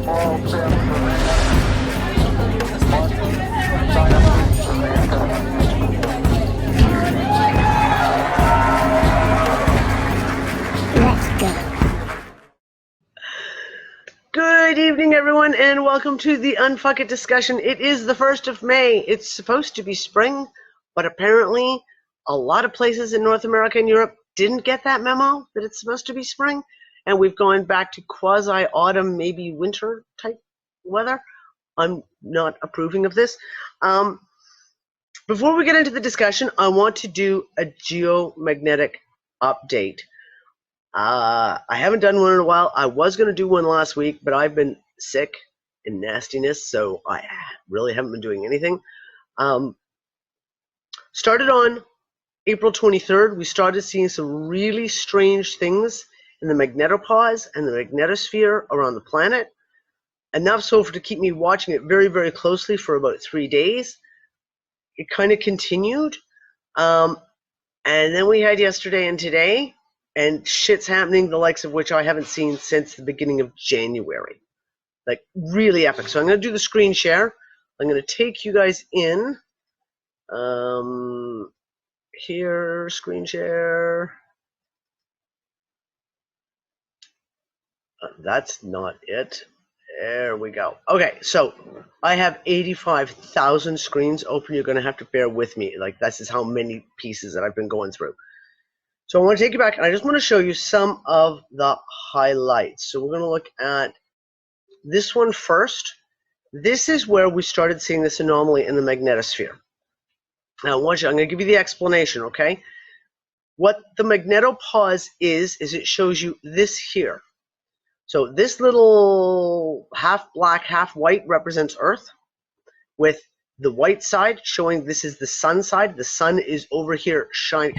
Good evening, everyone, and welcome to the UnFuckIt Discussion. It is the 1st of May. It's supposed to be spring, but apparently a lot of places in North America and Europe didn't get that memo that it's supposed to be spring, and we've gone back to quasi-autumn, maybe winter type weather. I'm not approving of this. Before we get into the discussion, I want to do a geomagnetic update. I haven't done one in a while. I was going to do one last week, but I've been sick and nastiness, so I really haven't been doing anything. Started on April 23rd. We started seeing some really strange things in the magnetopause and the magnetosphere around the planet. Enough so to keep me watching it very, very closely for about 3 days. It kind of continued. And then we had yesterday and today. And shit's happening, the likes of which I haven't seen since the beginning of January. Like, really epic. So I'm going to do the screen share. I'm going to take you guys in. Here, screen share. That's not it. There we go. Okay, so I have 85,000 screens open. You're going to have to bear with me. Like, this is how many pieces that I've been going through. So I want to take you back, and I just want to show you some of the highlights. So we're going to look at this one first. This is where we started seeing this anomaly in the magnetosphere. Now, I'm going to give you the explanation, okay? What the magnetopause is it shows you this here. So this little half black, half white represents Earth, with the white side showing this is the sun side. The sun is over here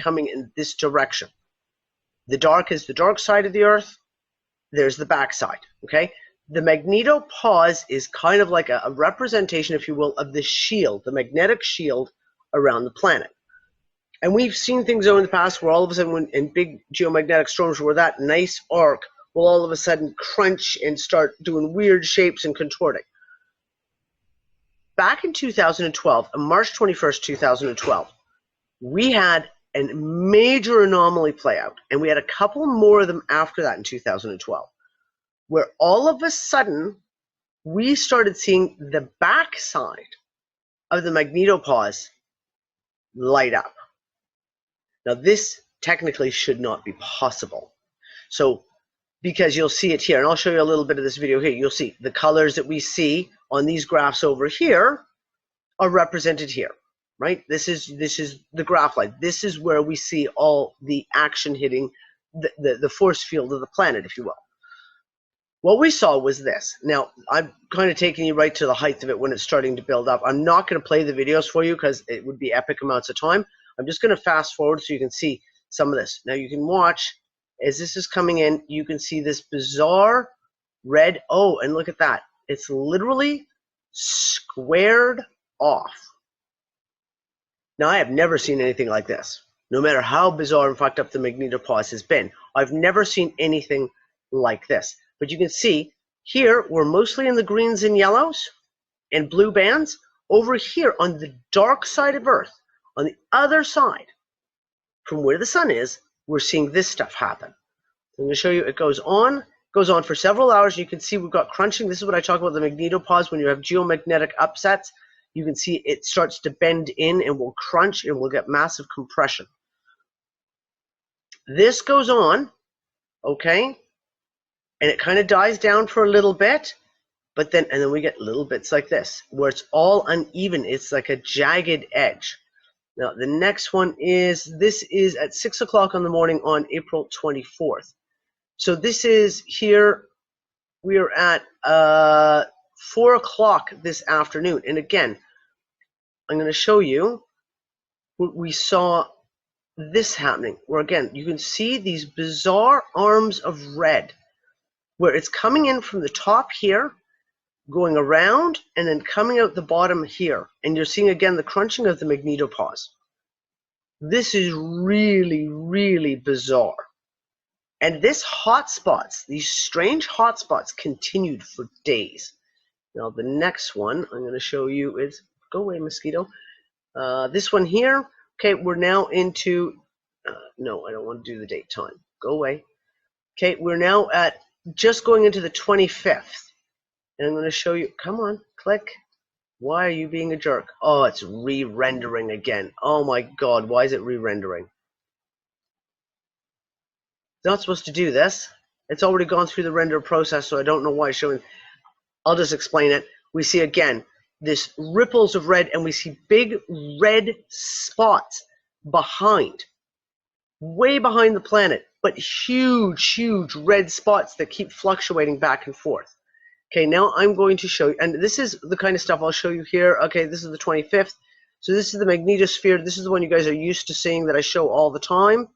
coming in this direction. The dark is the dark side of the Earth. There's the back side, okay? The magnetopause is kind of like a representation, if you will, of the shield, the magnetic shield around the planet. And we've seen things over in the past where all of a sudden in big geomagnetic storms where that nice arc will all of a sudden crunch and start doing weird shapes and contorting. Back in 2012, on March 21st, 2012, we had a major anomaly play out, and we had a couple more of them after that in 2012, where all of a sudden we started seeing the backside of the magnetopause light up. Now, this technically should not be possible. So, because you'll see it here, and I'll show you a little bit of this video here. You'll see the colors that we see on these graphs over here are represented here, right? This is the graph line. This is where we see all the action hitting the force field of the planet, if you will. What we saw was this. Now, I'm kind of taking you right to the height of it when it's starting to build up. I'm not going to play the videos for you because it would be epic amounts of time. I'm just going to fast forward so you can see some of this. Now, you can watch as this is coming in. You can see this bizarre red. Oh, and look at that. It's literally squared off. Now, I have never seen anything like this. No matter how bizarre and fucked up the magnetopause has been, I've never seen anything like this. But you can see here, we're mostly in the greens and yellows and blue bands. Over here on the dark side of Earth, on the other side, from where the sun is, we're seeing this stuff happen. I'm going to show you, it goes on for several hours. You can see we've got crunching. This is what I talk about the magnetopause. When you have geomagnetic upsets, you can see it starts to bend in and will crunch and we'll get massive compression. This goes on, okay, and it kind of dies down for a little bit, but then we get little bits like this where it's all uneven. It's like a jagged edge. Now the next one is, this is at 6 o'clock in the morning on April 24th. So this is here, we are at 4 o'clock this afternoon. And again, I'm going to show you what we saw this happening, where again, you can see these bizarre arms of red, where it's coming in from the top here, going around, and then coming out the bottom here. And you're seeing again the crunching of the magnetopause. This is really, really bizarre. And this hotspots, these strange hotspots, continued for days. Now the next one I'm going to show you is, go away mosquito, this one here. Okay, we're now into, no, I don't want to do the date time. Go away. Okay, we're now at just going into the 25th. And I'm going to show you, come on, click. Why are you being a jerk? Oh, it's re-rendering again. Oh my God, why is it re-rendering? It's not supposed to do this. It's already gone through the render process, so I don't know why it's showing. I'll just explain it. We see again, this ripples of red, and we see big red spots behind, way behind the planet, but huge, huge red spots that keep fluctuating back and forth. Okay, now I'm going to show you, and this is the kind of stuff I'll show you here. Okay, this is the 25th. So this is the magnetosphere. This is the one you guys are used to seeing that I show all the time.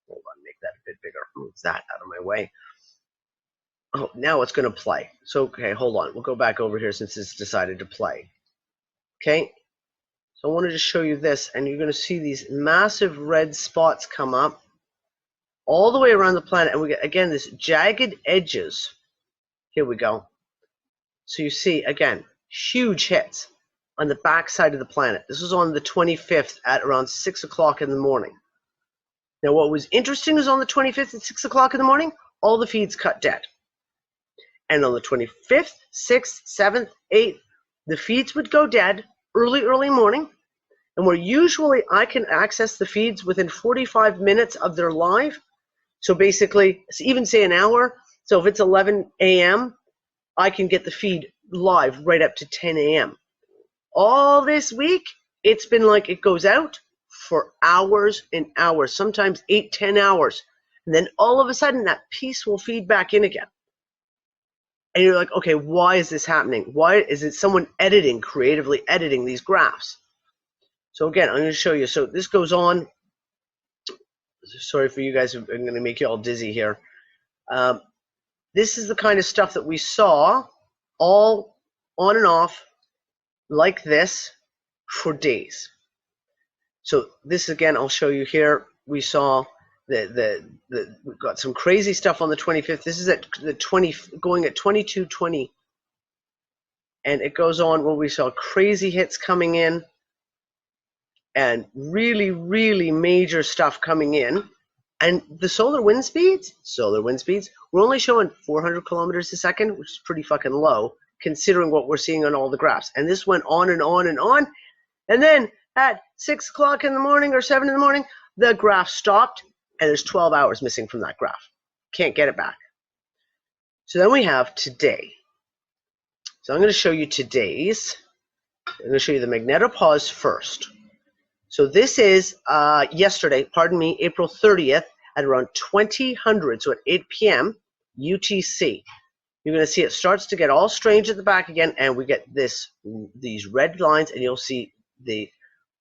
Hold on, make that a bit bigger. Move that out of my way. Oh, now it's going to play. So, okay, hold on. We'll go back over here since it's decided to play. Okay, so I wanted to show you this, and you're going to see these massive red spots come up all the way around the planet, and we get, again, this jagged edges. Here we go. So you see, again, huge hits on the back side of the planet. This was on the 25th at around 6 o'clock in the morning. Now, what was interesting is on the 25th at 6 o'clock in the morning, all the feeds cut dead. And on the 25th, 6th, 7th, 8th, the feeds would go dead early morning. And where usually I can access the feeds within 45 minutes of their live, so basically, even say an hour, so if it's 11 a.m., I can get the feed live right up to 10 a.m. All this week, it's been like it goes out for hours and hours, sometimes 8, 10 hours. And then all of a sudden, that piece will feed back in again. And you're like, okay, why is this happening? Why is it someone creatively editing these graphs? So again, I'm going to show you. So this goes on. Sorry for you guys, I'm going to make you all dizzy here. This is the kind of stuff that we saw all on and off like this for days. So this again, I'll show you here. We saw we've got some crazy stuff on the 25th. This is at the 20, going at 22:20, and it goes on where we saw crazy hits coming in and really, really major stuff coming in. And the solar wind speeds, we're only showing 400 kilometers a second, which is pretty fucking low considering what we're seeing on all the graphs. And this went on and on and on. And then at 6 o'clock in the morning or 7 in the morning, the graph stopped, and there's 12 hours missing from that graph. Can't get it back. So then we have today. So I'm going to show you today's. I'm going to show you the magnetopause first. So this is yesterday, April 30th at around 2000, so at 8 p.m. UTC. You're going to see it starts to get all strange at the back again, and we get these red lines, and you'll see the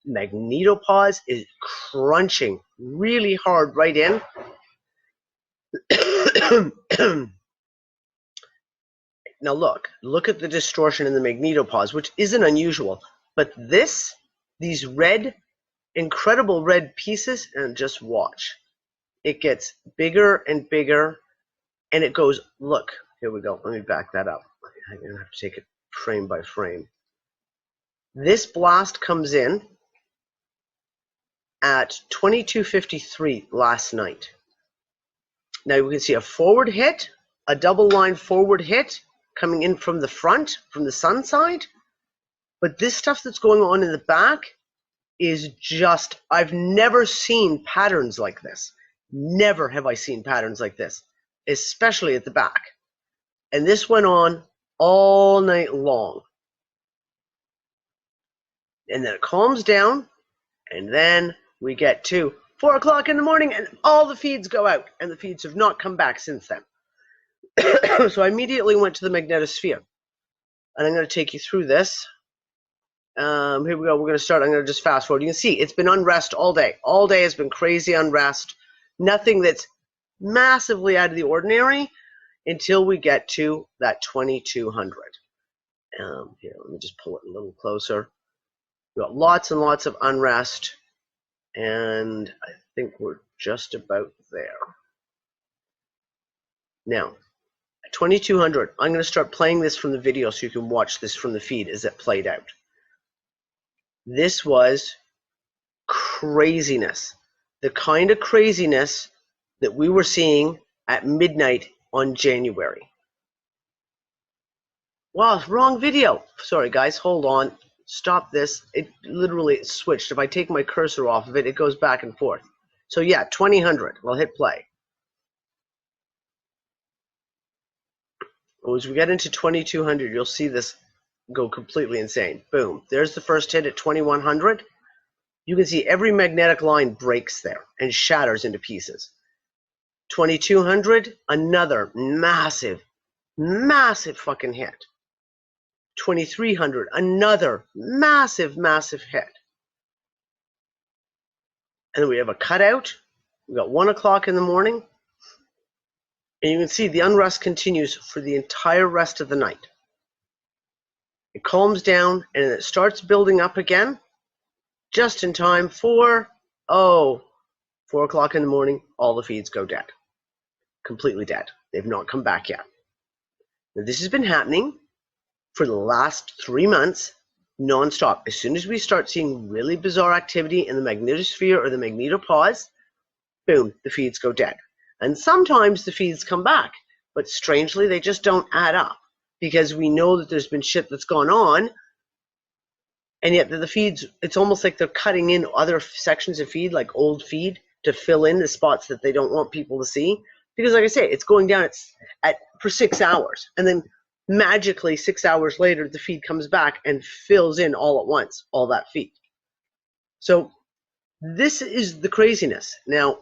magnetopause is crunching really hard right in. Now look at the distortion in the magnetopause, which isn't unusual, but these incredible red pieces, and just watch. It gets bigger and bigger, and it goes, look, here we go. Let me back that up. I'm going to have to take it frame by frame. This blast comes in at 22:53 last night. Now you can see a forward hit, a double line forward hit coming in from the front, from the sun side. But this stuff that's going on in the back is just, I've never seen patterns like this. Never have I seen patterns like this, especially at the back. And this went on all night long. And then it calms down, and then we get to 4 o'clock in the morning, and all the feeds go out, and the feeds have not come back since then. So I immediately went to the magnetosphere, and I'm going to take you through this. Here we go. We're going to start. I'm going to just fast forward. You can see it's been unrest all day. All day has been crazy unrest. Nothing that's massively out of the ordinary until we get to that 2200. Here, let me just pull it a little closer. We've got lots and lots of unrest, and I think we're just about there. Now, at 2200, I'm going to start playing this from the video so you can watch this from the feed as it played out. This was craziness. The kind of craziness that we were seeing at midnight on January. Wow, wrong video. Sorry, guys, hold on. Stop this. It literally switched. If I take my cursor off of it, it goes back and forth. So yeah, 2000. We'll hit play. As we get into 2200, you'll see this go completely insane. Boom. There's the first hit at 2100. You can see every magnetic line breaks there and shatters into pieces. 2200, another massive, massive fucking hit. 2300, another massive, massive hit. And then we have a cutout. We got 1 o'clock in the morning. And you can see the unrest continues for the entire rest of the night. It calms down and it starts building up again just in time for, 4 o'clock in the morning, all the feeds go dead. Completely dead. They've not come back yet. Now, this has been happening for the last 3 months, nonstop. As soon as we start seeing really bizarre activity in the magnetosphere or the magnetopause, boom, the feeds go dead. And sometimes the feeds come back, but strangely, they just don't add up because we know that there's been shit that's gone on, and yet the feeds, it's almost like they're cutting in other sections of feed, like old feed, to fill in the spots that they don't want people to see. Because like I say, it's going down for 6 hours, and then magically 6 hours later, the feed comes back and fills in all at once, all that feed. So this is the craziness. Now,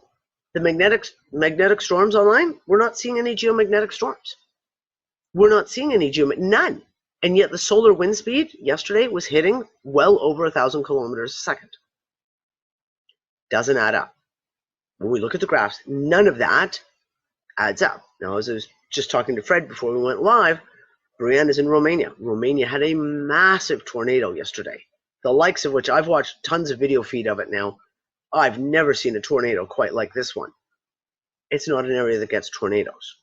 the magnetic storms online, we're not seeing any geomagnetic storms. We're not seeing any none. And yet the solar wind speed yesterday was hitting well over 1,000 kilometers a second. Doesn't add up. When we look at the graphs, none of that adds up. Now, as I was just talking to Fred before we went live, Brianne is in Romania. Romania had a massive tornado yesterday, the likes of which I've watched tons of video feed of it now. I've never seen a tornado quite like this one. It's not an area that gets tornadoes.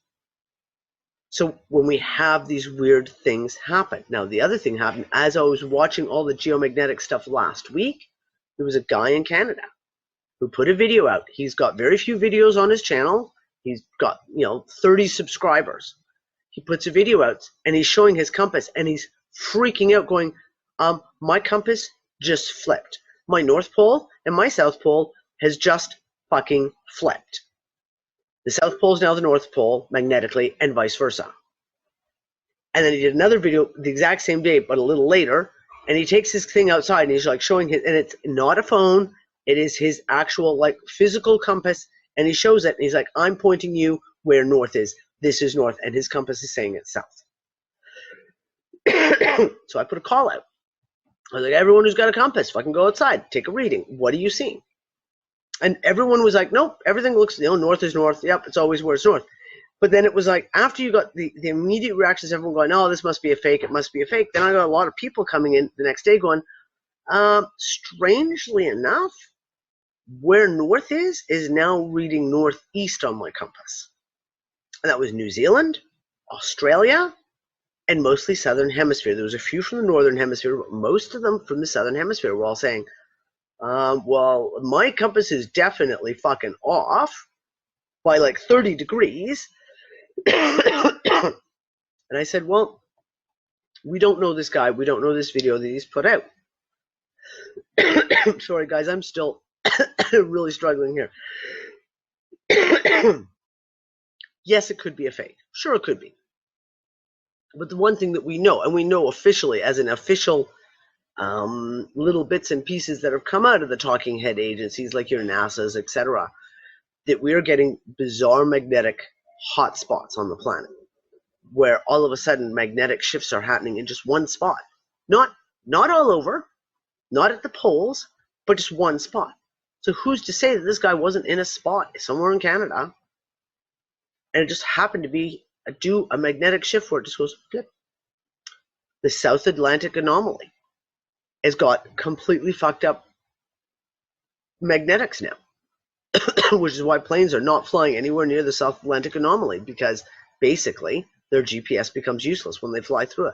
So when we have these weird things happen. Now, the other thing happened, as I was watching all the geomagnetic stuff last week, there was a guy in Canada who put a video out. He's got very few videos on his channel. He's got, 30 subscribers. He puts a video out and he's showing his compass and he's freaking out going, my compass just flipped. My North Pole and my South Pole has just fucking flipped. The South Pole is now the North Pole magnetically and vice versa. And then he did another video the exact same day, but a little later, and he takes his thing outside and he's like showing his, and it's not a phone, it is his actual like physical compass, and he shows it and he's like, I'm pointing you where north is. This is north, and his compass is saying it's south. So I put a call out. I was like, everyone who's got a compass, fucking go outside, take a reading. What are you seeing? And everyone was like, nope, everything looks, north is north. Yep, it's always where it's north. But then it was like, after you got the immediate reactions, everyone going, oh, this must be a fake, it must be a fake. Then I got a lot of people coming in the next day going, strangely enough, where north is now reading northeast on my compass. And that was New Zealand, Australia, and mostly Southern Hemisphere. There was a few from the Northern Hemisphere, but most of them from the Southern Hemisphere were all saying, well, my compass is definitely fucking off by like 30 degrees. And I said, well, we don't know this guy. We don't know this video that he's put out. Sorry, guys, I'm still really struggling here. Yes, it could be a fake. Sure, it could be. But the one thing that we know, and we know officially as an official little bits and pieces that have come out of the talking head agencies like your NASA's, etc., that we are getting bizarre magnetic hotspots on the planet where all of a sudden magnetic shifts are happening in just one spot. Not all over, not at the poles, but just one spot. So who's to say that this guy wasn't in a spot somewhere in Canada and it just happened to be a magnetic shift where it just goes flip. The South Atlantic anomaly has got completely fucked up magnetics now, which is why planes are not flying anywhere near the South Atlantic anomaly, because basically their GPS becomes useless when they fly through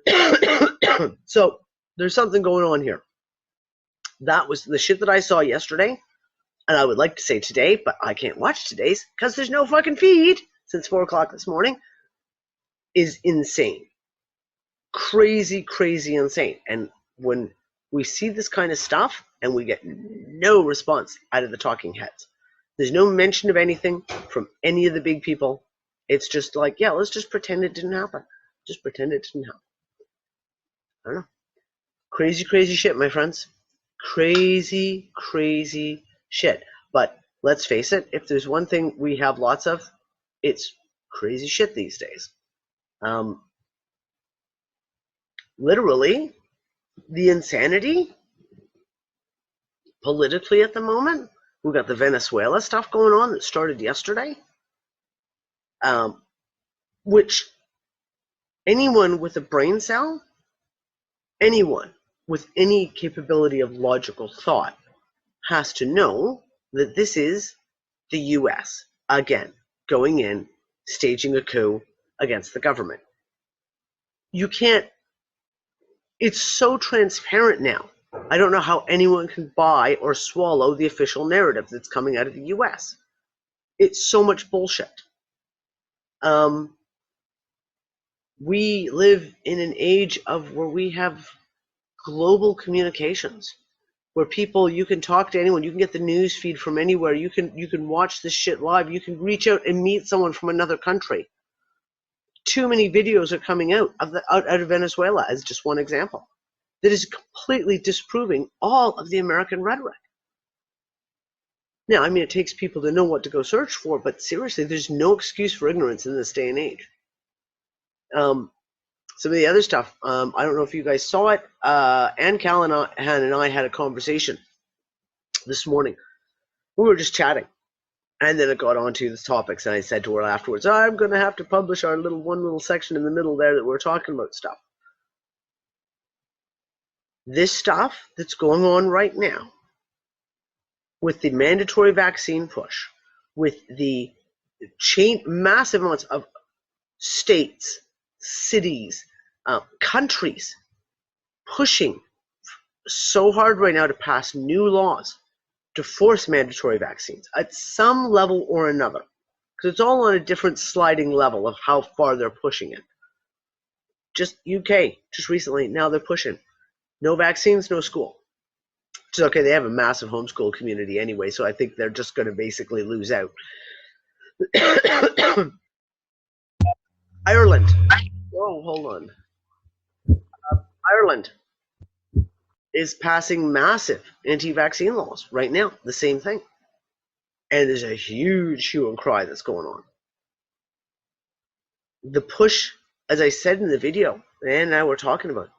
it. So there's something going on here. That was the shit that I saw yesterday, and I would like to say today, but I can't watch today's because there's no fucking feed since 4 o'clock this morning, is insane. Crazy, crazy insane. And when we see this kind of stuff and we get no response out of the talking heads, there's no mention of anything from any of the big people. It's just like, yeah, let's just pretend it didn't happen. Just pretend it didn't happen. I don't know. Crazy, crazy shit, my friends. Crazy, crazy shit. But let's face it, if there's one thing we have lots of, it's crazy shit these days. Literally, the insanity politically at the moment. We've got the Venezuela stuff going on that started yesterday, which anyone with a brain cell, anyone with any capability of logical thought has to know that this is the US, again, going in, staging a coup against the government. You can't, it's so transparent now. I don't know how anyone can buy or swallow the official narrative that's coming out of the US. It's so much bullshit. We live in an age of where we have global communications, where people, you can talk to anyone, you can get the news feed from anywhere, you can watch this shit live, you can reach out and meet someone from another country. Too many videos are coming out of Venezuela as just one example that is completely disproving all of the American rhetoric. Now, I mean, it takes people to know what to go search for, but seriously, there's no excuse for ignorance in this day and age. Some of the other stuff, I don't know if you guys saw it. Ann Callahan and I had a conversation this morning. We were just chatting, and then it got onto the topics, and I said to her afterwards, I'm going to have to publish our one little section in the middle there that we're talking about stuff. This stuff that's going on right now, with the mandatory vaccine push, with the massive amounts of states, cities, countries pushing so hard right now to pass new laws to force mandatory vaccines at some level or another, because it's all on a different sliding level of how far they're pushing it. Just UK, just recently, now they're pushing no vaccines, no school. Which is okay, they have a massive homeschool community anyway, so I think they're just going to basically lose out. Ireland. Whoa, hold on. Ireland is passing massive anti-vaccine laws right now, the same thing. And there's a huge hue and cry that's going on. The push, as I said in the video, and I were talking about,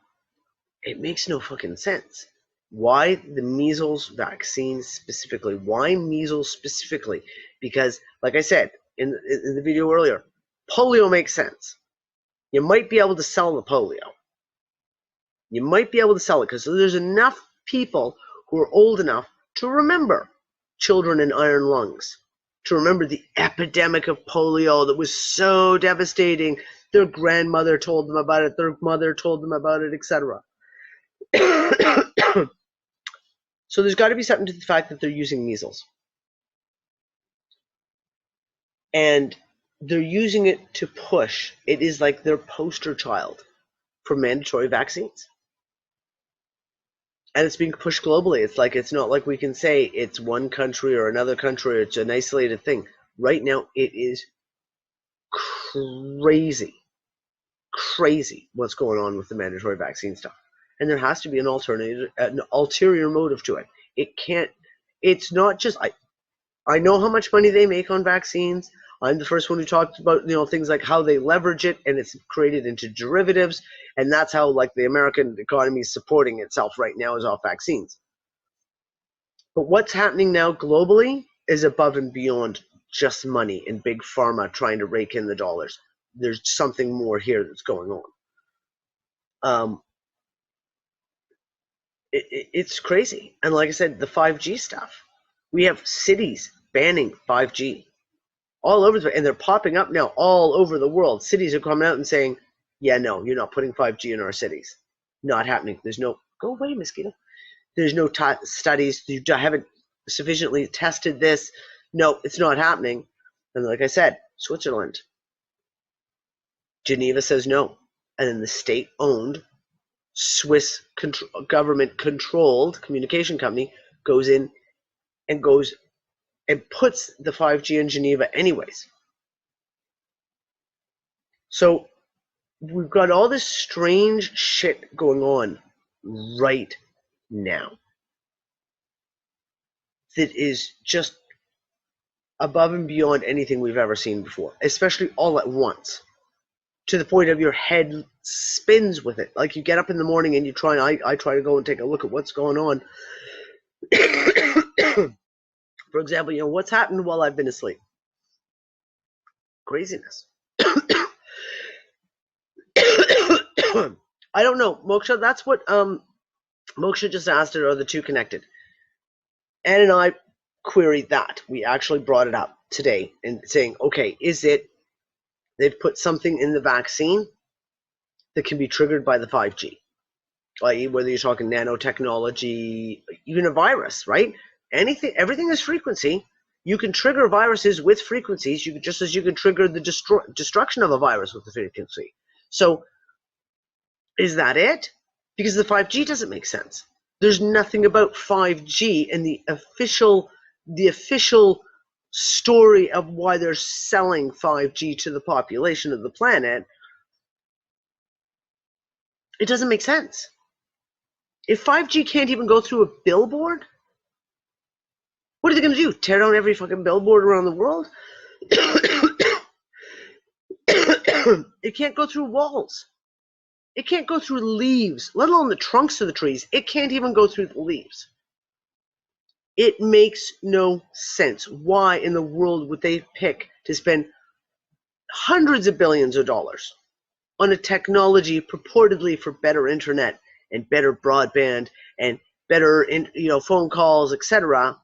it makes no fucking sense. Why the measles vaccine specifically? Why measles specifically? Because, like I said in the video earlier, polio makes sense. You might be able to sell the polio. You might be able to sell it because there's enough people who are old enough to remember children in iron lungs, to remember the epidemic of polio that was so devastating. Their grandmother told them about it, their mother told them about it, etc. So there's got to be something to the fact that they're using measles. And they're using it to push. It is like their poster child for mandatory vaccines. And it's being pushed globally. It's not like we can say it's one country or another country, or it's an isolated thing. Right now, it is crazy what's going on with the mandatory vaccine stuff. And there has to be an ulterior motive to it. It's not just, I know how much money they make on vaccines. I'm the first one who talked about, things like how they leverage it and it's created into derivatives. And that's how, the American economy is supporting itself right now is off vaccines. But what's happening now globally is above and beyond just money and big pharma trying to rake in the dollars. There's something more here that's going on. It's crazy. And like I said, the 5G stuff. We have cities banning 5G all over and they're popping up now all over the world. Cities are coming out and saying, yeah, no, you're not putting 5G in our cities. Not happening. There's no, go away, mosquito. There's no studies. You haven't sufficiently tested this. No, it's not happening. And like I said, Switzerland, Geneva says no. And then the state-owned Swiss government-controlled communication company goes in and puts the 5G in Geneva anyways. So we've got all this strange shit going on right now that is just above and beyond anything we've ever seen before, especially all at once, to the point of your head spins with it. Like you get up in the morning and I try to go and take a look at what's going on. For example, what's happened while I've been asleep? Craziness. I don't know, Moksha, that's what Moksha just asked, are the two connected? Ann and I queried that. We actually brought it up today and saying, okay, is it they've put something in the vaccine that can be triggered by the 5G? Like whether you're talking nanotechnology, even a virus, right? Everything is frequency. You can trigger viruses with frequencies, just as you can trigger the destruction of a virus with the frequency. So is that it? Because the 5G doesn't make sense. There's nothing about 5G in the official story of why they're selling 5G to the population of the planet. It doesn't make sense. If 5G can't even go through a billboard, what are they going to do? Tear down every fucking billboard around the world? It can't go through walls. It can't go through leaves, let alone the trunks of the trees. It can't even go through the leaves. It makes no sense. Why in the world would they pick to spend hundreds of billions of dollars on a technology purportedly for better internet and better broadband and better phone calls, etc.,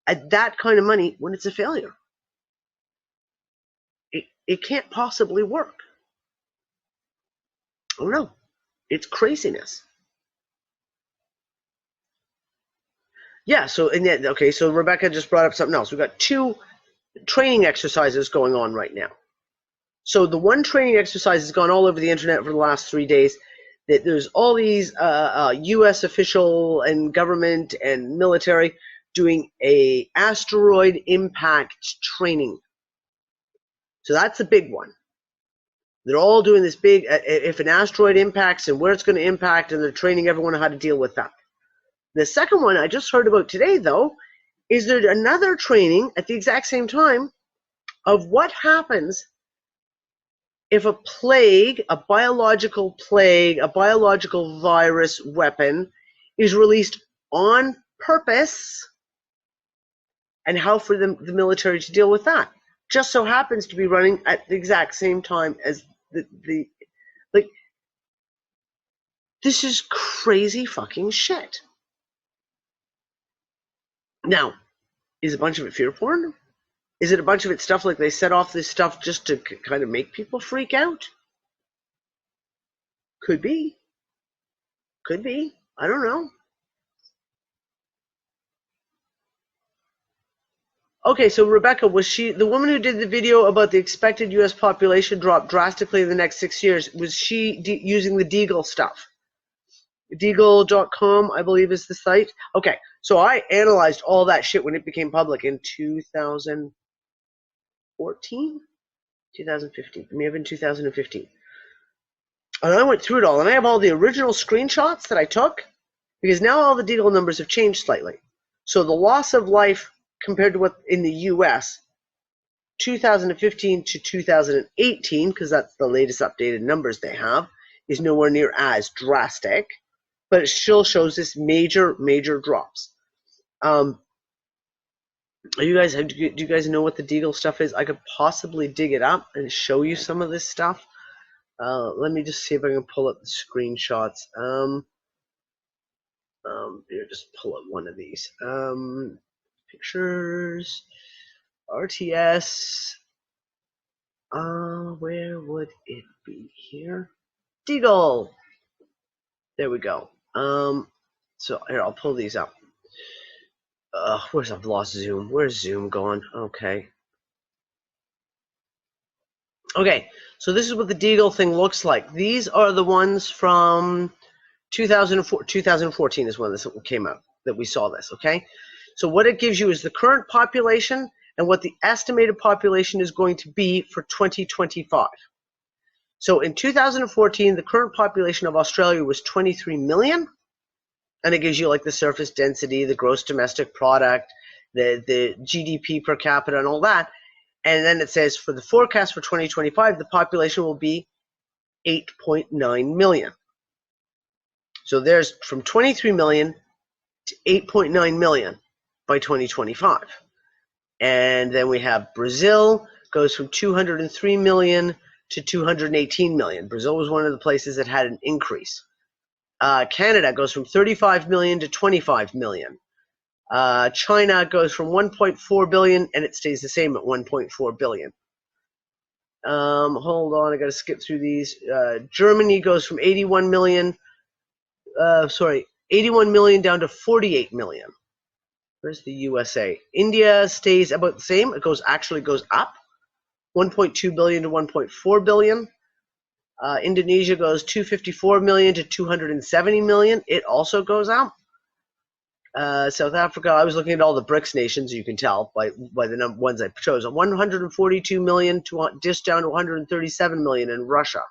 at that kind of money when it's a failure? It can't possibly work. I don't know. It's craziness. Yeah, so Rebecca just brought up something else. We've got 2 training exercises going on right now. So the one training exercise has gone all over the internet for the last 3 days. That there's all these U.S. official and government and military doing a asteroid impact training. So that's a big one. They're all doing this big, if an asteroid impacts and where it's going to impact, and they're training everyone on how to deal with that. The second one I just heard about today, though, is there another training at the exact same time of what happens if a biological virus weapon is released on purpose, and how for the military to deal with that. Just so happens to be running at the exact same time as this is crazy fucking shit. Now, is a bunch of it fear porn? Is it a bunch of it stuff like they set off this stuff just to kind of make people freak out? Could be. Could be. I don't know. Okay, so Rebecca, was she the woman who did the video about the expected U.S. population drop drastically in the next 6 years? Was she using the Deagle stuff? Deagle.com, I believe, is the site. Okay, so I analyzed all that shit when it became public in 2014? 2015. It may have been 2015. And I went through it all, and I have all the original screenshots that I took, because now all the Deagle numbers have changed slightly. So the loss of life compared to what in the U.S., 2015 to 2018, because that's the latest updated numbers they have, is nowhere near as drastic, but it still shows this major drops. Do you guys know what the Deagle stuff is? I could possibly dig it up and show you some of this stuff. Let me just see if I can pull up the screenshots. Here, just pull up one of these. Pictures. RTS. Where would it be here? Deagle. There we go. So here, I'll pull these up. Where's I've lost Zoom? Where's Zoom gone? Okay. Okay, so this is what the Deagle thing looks like. These are the ones from 2014 is when this came out, that we saw this, okay? So what it gives you is the current population and what the estimated population is going to be for 2025. So in 2014, the current population of Australia was 23 million, and it gives you like the surface density, the gross domestic product, the GDP per capita and all that. And then it says for the forecast for 2025, the population will be 8.9 million. So there's from 23 million to 8.9 million by 2025. And then we have Brazil goes from 203 million to 218 million. Brazil was one of the places that had an increase. Canada goes from 35 million to 25 million. China goes from 1.4 billion and it stays the same at 1.4 billion. Hold on, I got to skip through these. Germany goes from 81 million down to 48 million. Where's the USA? India stays about the same. It actually goes up, 1.2 billion to 1.4 billion. Indonesia goes 254 million to 270 million. It also goes up. South Africa, I was looking at all the BRICS nations, you can tell by the ones I chose. 142 million to just down to 137 million in Russia.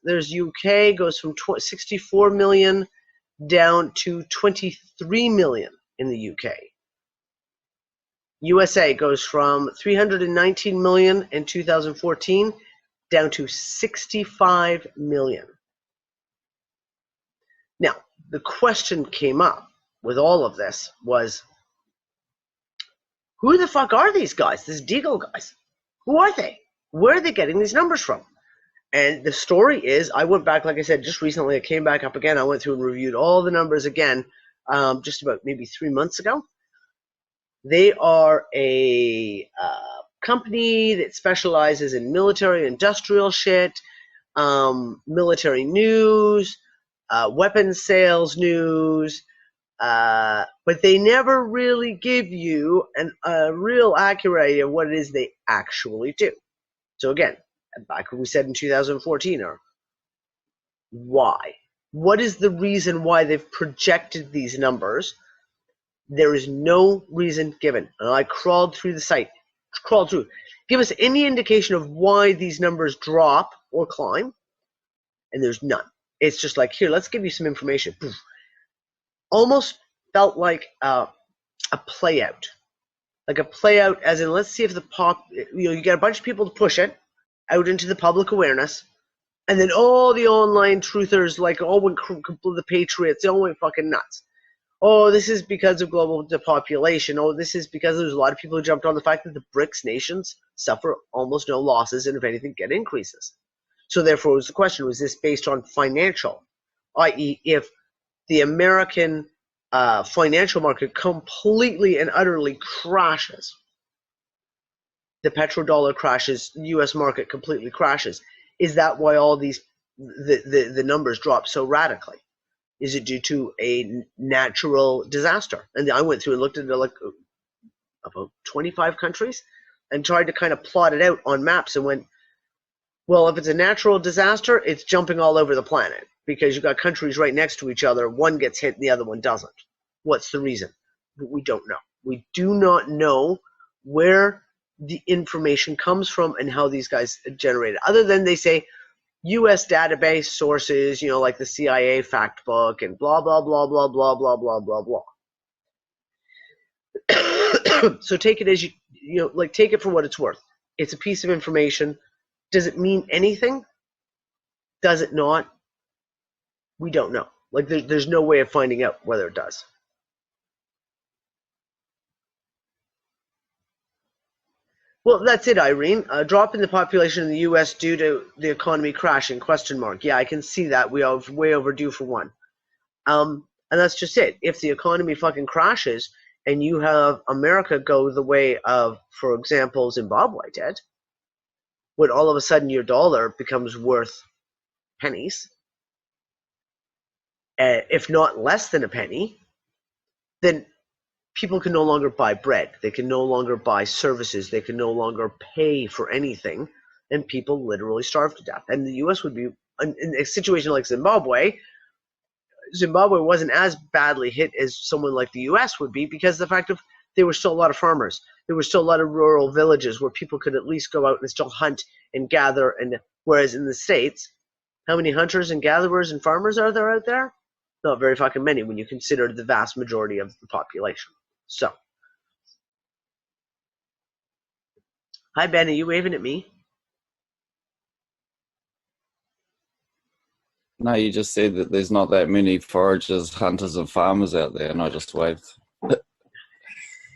There's UK, goes from 64 million down to 23 million in the UK. USA goes from 319 million in 2014 down to 65 million. Now, the question came up with all of this was, who the fuck are these guys, these Deagle guys? Who are they? Where are they getting these numbers from? And the story is, I went back, like I said, just recently, I came back up again. I went through and reviewed all the numbers again, just about maybe 3 months ago. They are a company that specializes in military industrial shit, military news, weapons sales news, but they never really give you a real accurate idea of what it is they actually do. So again, back what we said in 2014, or why? What is the reason why they've projected these numbers? There is no reason given. And I crawled through the site, give us any indication of why these numbers drop or climb, and there's none. It's just like, here, let's give you some information. Poof. Almost felt like a play out. Like a play out as in, let's see if you get a bunch of people to push it out into the public awareness, and then all the online truthers, like the patriots, they all went fucking nuts. Oh, this is because of global depopulation. Oh, this is because there's a lot of people who jumped on the fact that the BRICS nations suffer almost no losses and if anything get increases. So therefore, was the question, was this based on financial? I.e., if the American financial market completely and utterly crashes, the petrodollar crashes, the U.S. market completely crashes, is that why all these the numbers drop so radically? Is it due to a natural disaster? And I went through and looked at like about 25 countries and tried to kind of plot it out on maps and went, well, if it's a natural disaster, it's jumping all over the planet because you've got countries right next to each other. One gets hit and the other one doesn't. What's the reason? We don't know. We do not know where the information comes from and how these guys generate it. Other than they say, U.S. database sources, like the CIA fact book and blah, blah, blah, blah, blah, blah, blah, blah, blah. So take it as take it for what it's worth. It's a piece of information. Does it mean anything? Does it not? We don't know. Like there's no way of finding out whether it does. Well, that's it, Irene. A drop in the population in the U.S. due to the economy crashing, ? Yeah, I can see that. We are way overdue for one. And that's just it. If the economy fucking crashes, and you have America go the way of, for example, Zimbabwe did, when all of a sudden your dollar becomes worth pennies, if not less than a penny, then people can no longer buy bread. They can no longer buy services. They can no longer pay for anything, and people literally starve to death. And the U.S. would be, in a situation like Zimbabwe wasn't as badly hit as someone like the U.S. would be, because the fact of there were still a lot of farmers. There were still a lot of rural villages where people could at least go out and still hunt and gather. And whereas in the States, how many hunters and gatherers and farmers are there out there? Not very fucking many when you consider the vast majority of the population. So, hi Ben, are you waving at me? No, you just said that there's not that many foragers, hunters, and farmers out there, and I just waved.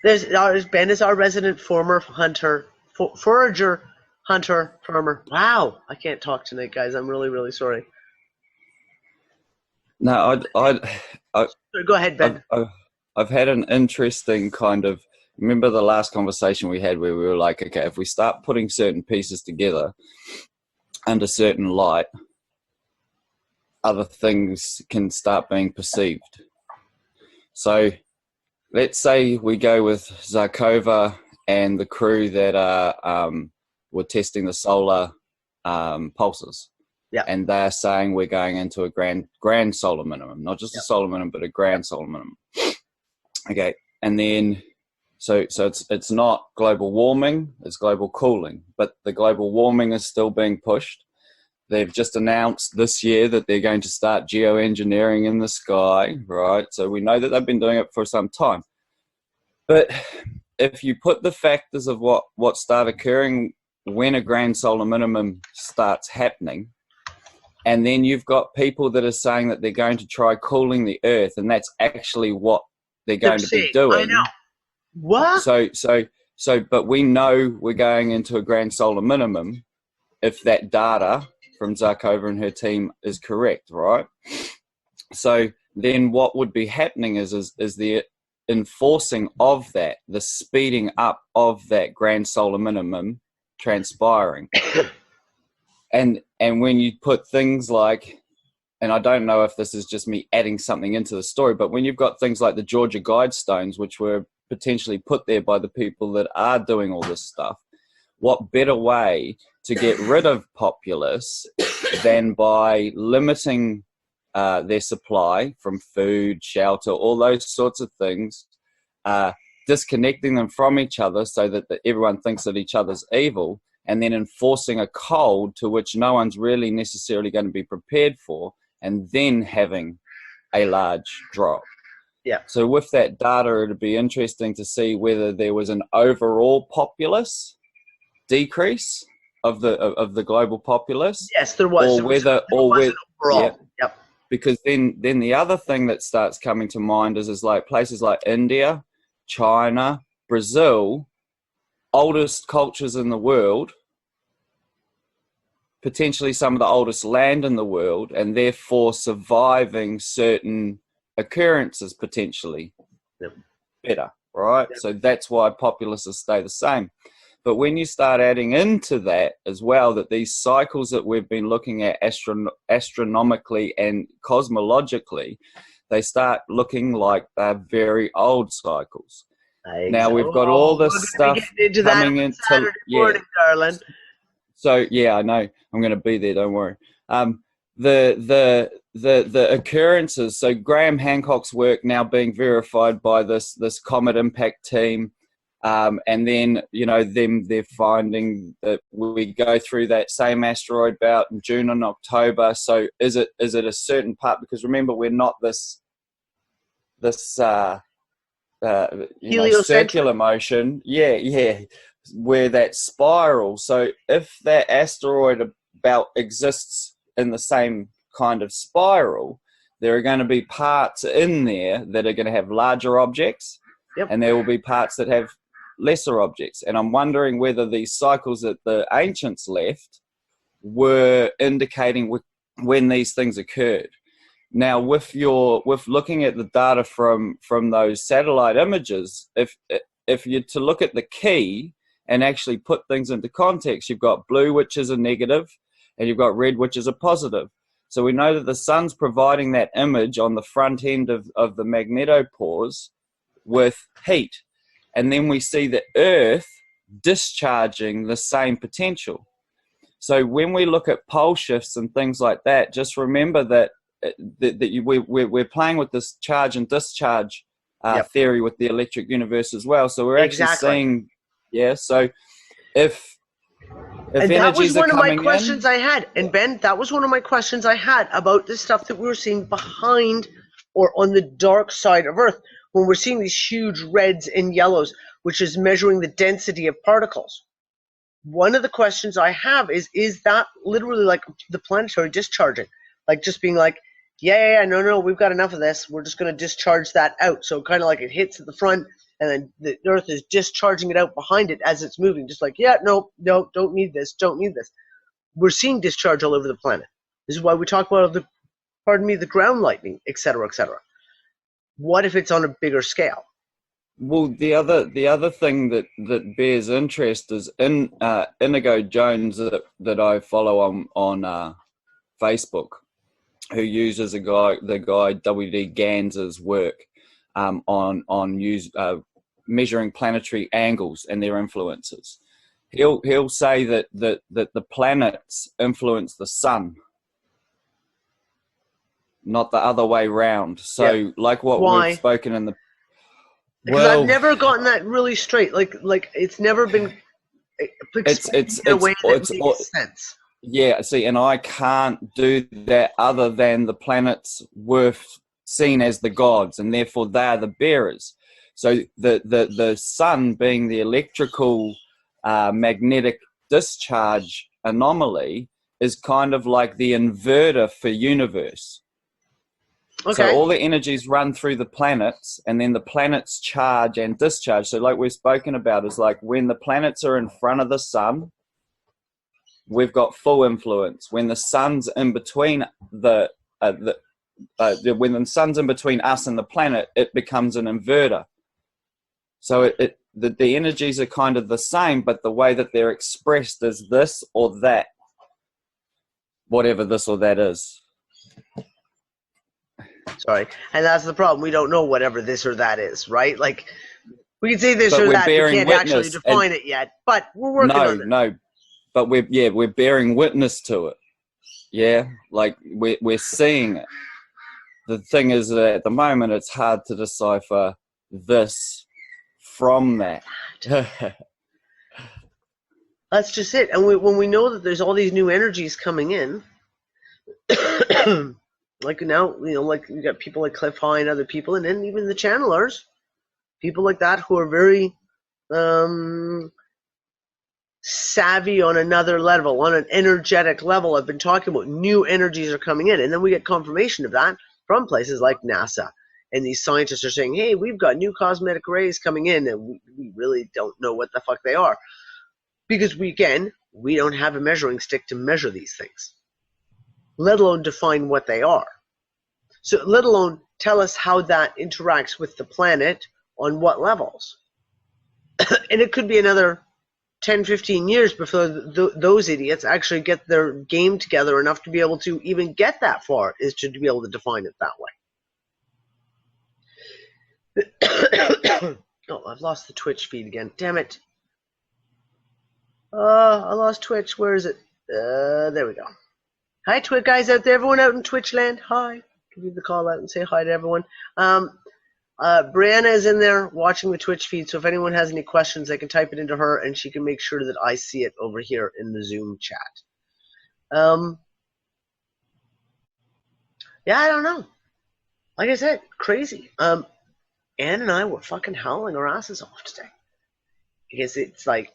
Ben is our resident former hunter, forager, hunter, farmer. Wow, I can't talk tonight, guys. I'm really, really sorry. No, Go ahead, Ben. I've had an interesting kind of, remember the last conversation we had where we were like, okay, if we start putting certain pieces together under certain light, other things can start being perceived. So let's say we go with Zarkova and the crew that were testing the solar pulses. Yeah. And they're saying we're going into a grand solar minimum, not just a solar minimum, but a grand solar minimum. Okay. And then, so it's not global warming, it's global cooling, but the global warming is still being pushed. They've just announced this year that they're going to start geoengineering in the sky, right? So we know that they've been doing it for some time. But if you put the factors of what start occurring when a grand solar minimum starts happening, and then you've got people that are saying that they're going to try cooling the earth, and that's actually what they're going to be doing. I know. What? So, but we know we're going into a grand solar minimum if that data from Zarkova and her team is correct, right? So then what would be happening is the enforcing of that, the speeding up of that grand solar minimum transpiring. And when you put things like, and I don't know if this is just me adding something into the story, but when you've got things like the Georgia Guidestones, which were potentially put there by the people that are doing all this stuff, what better way to get rid of populace than by limiting their supply from food, shelter, all those sorts of things, disconnecting them from each other so that everyone thinks that each other's evil, and then enforcing a cold to which no one's really necessarily going to be prepared for, and then having a large drop. Yeah. So with that data, it'd be interesting to see whether there was an overall populace decrease of the global populace. Yes, there was. Overall. Yep. Because then the other thing that starts coming to mind is like places like India, China, Brazil, oldest cultures in the world, potentially some of the oldest land in the world, and therefore surviving certain occurrences potentially better, right? Yep. So that's why populaces stay the same. But when you start adding into that as well, that these cycles that we've been looking at astronomically and cosmologically, they start looking like they're very old cycles. Now we've got all this stuff coming into morning, darling. So yeah, I know I'm going to be there. Don't worry. The occurrences. So Graham Hancock's work now being verified by this Comet Impact team, and then they're finding that we go through that same asteroid belt in June and October. So is it a certain part? Because remember, we're not this circular motion, where that spiral. So if that asteroid belt exists in the same kind of spiral, there are going to be parts in there that are going to have larger objects, and there will be parts that have lesser objects. And I'm wondering whether these cycles that the ancients left were indicating when these things occurred. Now, with looking at the data from those satellite images, if you're to look at the key and actually put things into context, you've got blue, which is a negative, and you've got red, which is a positive. So we know that the sun's providing that image on the front end of the magnetopause with heat. And then we see the Earth discharging the same potential. So when we look at pole shifts and things like that, just remember that we're playing with this charge and discharge theory with the electric universe as well. So we're actually seeing, so if and that was one of my coming questions in, I had. And Ben, that was one of my questions I had about the stuff that we were seeing behind or on the dark side of Earth, when we're seeing these huge reds and yellows, which is measuring the density of particles. One of the questions I have is that literally like the planetary discharging? Like just being like, no, we've got enough of this. We're just going to discharge that out. So kind of like it hits at the front, and then the Earth is discharging it out behind it as it's moving. Just like, no, don't need this, don't need this. We're seeing discharge all over the planet. This is why we talk about the ground lightning, et cetera, et cetera. What if it's on a bigger scale? Well, the other thing that bears interest is Inigo Jones that I follow on Facebook, who uses the guy W.D. Gans's work on measuring planetary angles and their influences. He'll say that the planets influence the sun, not the other way round. So like what we've spoken in the because I've never gotten that really straight. Like it's never been explained in a way that makes sense. Yeah, see, and I can't do that other than the planets were seen as the gods, and therefore they are the bearers. So the sun being the electrical magnetic discharge anomaly is kind of like the inverter for universe. Okay. So all the energies run through the planets, and then the planets charge and discharge. So like we've spoken about, is like when the planets are in front of the sun, we've got full influence. When the sun's in between when the sun's in between us and the planet, it becomes an inverter. So the energies are kind of the same, but the way that they're expressed is this or that, whatever this or that is. Sorry, and that's the problem. We don't know whatever this or that is, right? Like we can say this or that, we can't actually define it yet, but we're working on it. No, but we're bearing witness to it. Yeah, like we're seeing it. The thing is that at the moment it's hard to decipher this from that. That's just it. And when we know that there's all these new energies coming in, like now, like you got people like Cliff High and other people, and then even the channelers, people like that who are very savvy on another level, on an energetic level. I've been talking about new energies are coming in, and then we get confirmation of that from places like NASA. And these scientists are saying, hey, we've got new cosmetic rays coming in, and we really don't know what the fuck they are. Because we don't have a measuring stick to measure these things, let alone define what they are. So let alone tell us how that interacts with the planet on what levels. And it could be another 10, 15 years before those idiots actually get their game together enough to be able to even get that far, is to be able to define it that way. Oh, I've lost the Twitch feed again. Damn it. I lost Twitch. Where is it? There we go. Hi, Twitch guys out there. Everyone out in Twitch land. Hi. Give you the call out and say hi to everyone. Brianna is in there watching the Twitch feed, so if anyone has any questions, they can type it into her, and she can make sure that I see it over here in the Zoom chat. Yeah, I don't know. Like I said, crazy. Ann and I were fucking howling our asses off today. Because it's like,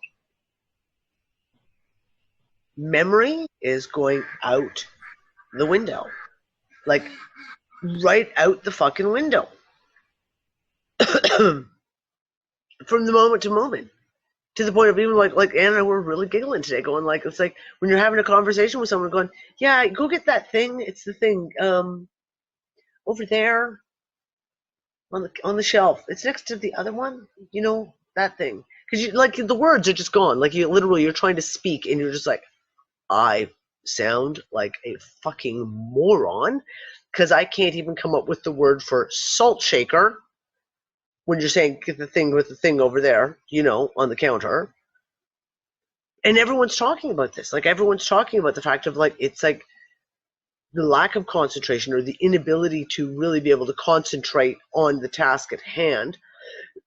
memory is going out the window. Like, right out the fucking window. From the moment to moment. To the point of even like Ann and I were really giggling today, going like, it's like when you're having a conversation with someone going, yeah, go get that thing. It's the thing. over there on the shelf. It's next to the other one. You know, that thing. Because you like the words are just gone. Like you're trying to speak and you're just like, I sound like a fucking moron because I can't even come up with the word for salt shaker when you're saying get the thing with the thing over there, you know, on the counter. And everyone's talking about this. Like everyone's talking about the fact of like it's like the lack of concentration or the inability to really be able to concentrate on the task at hand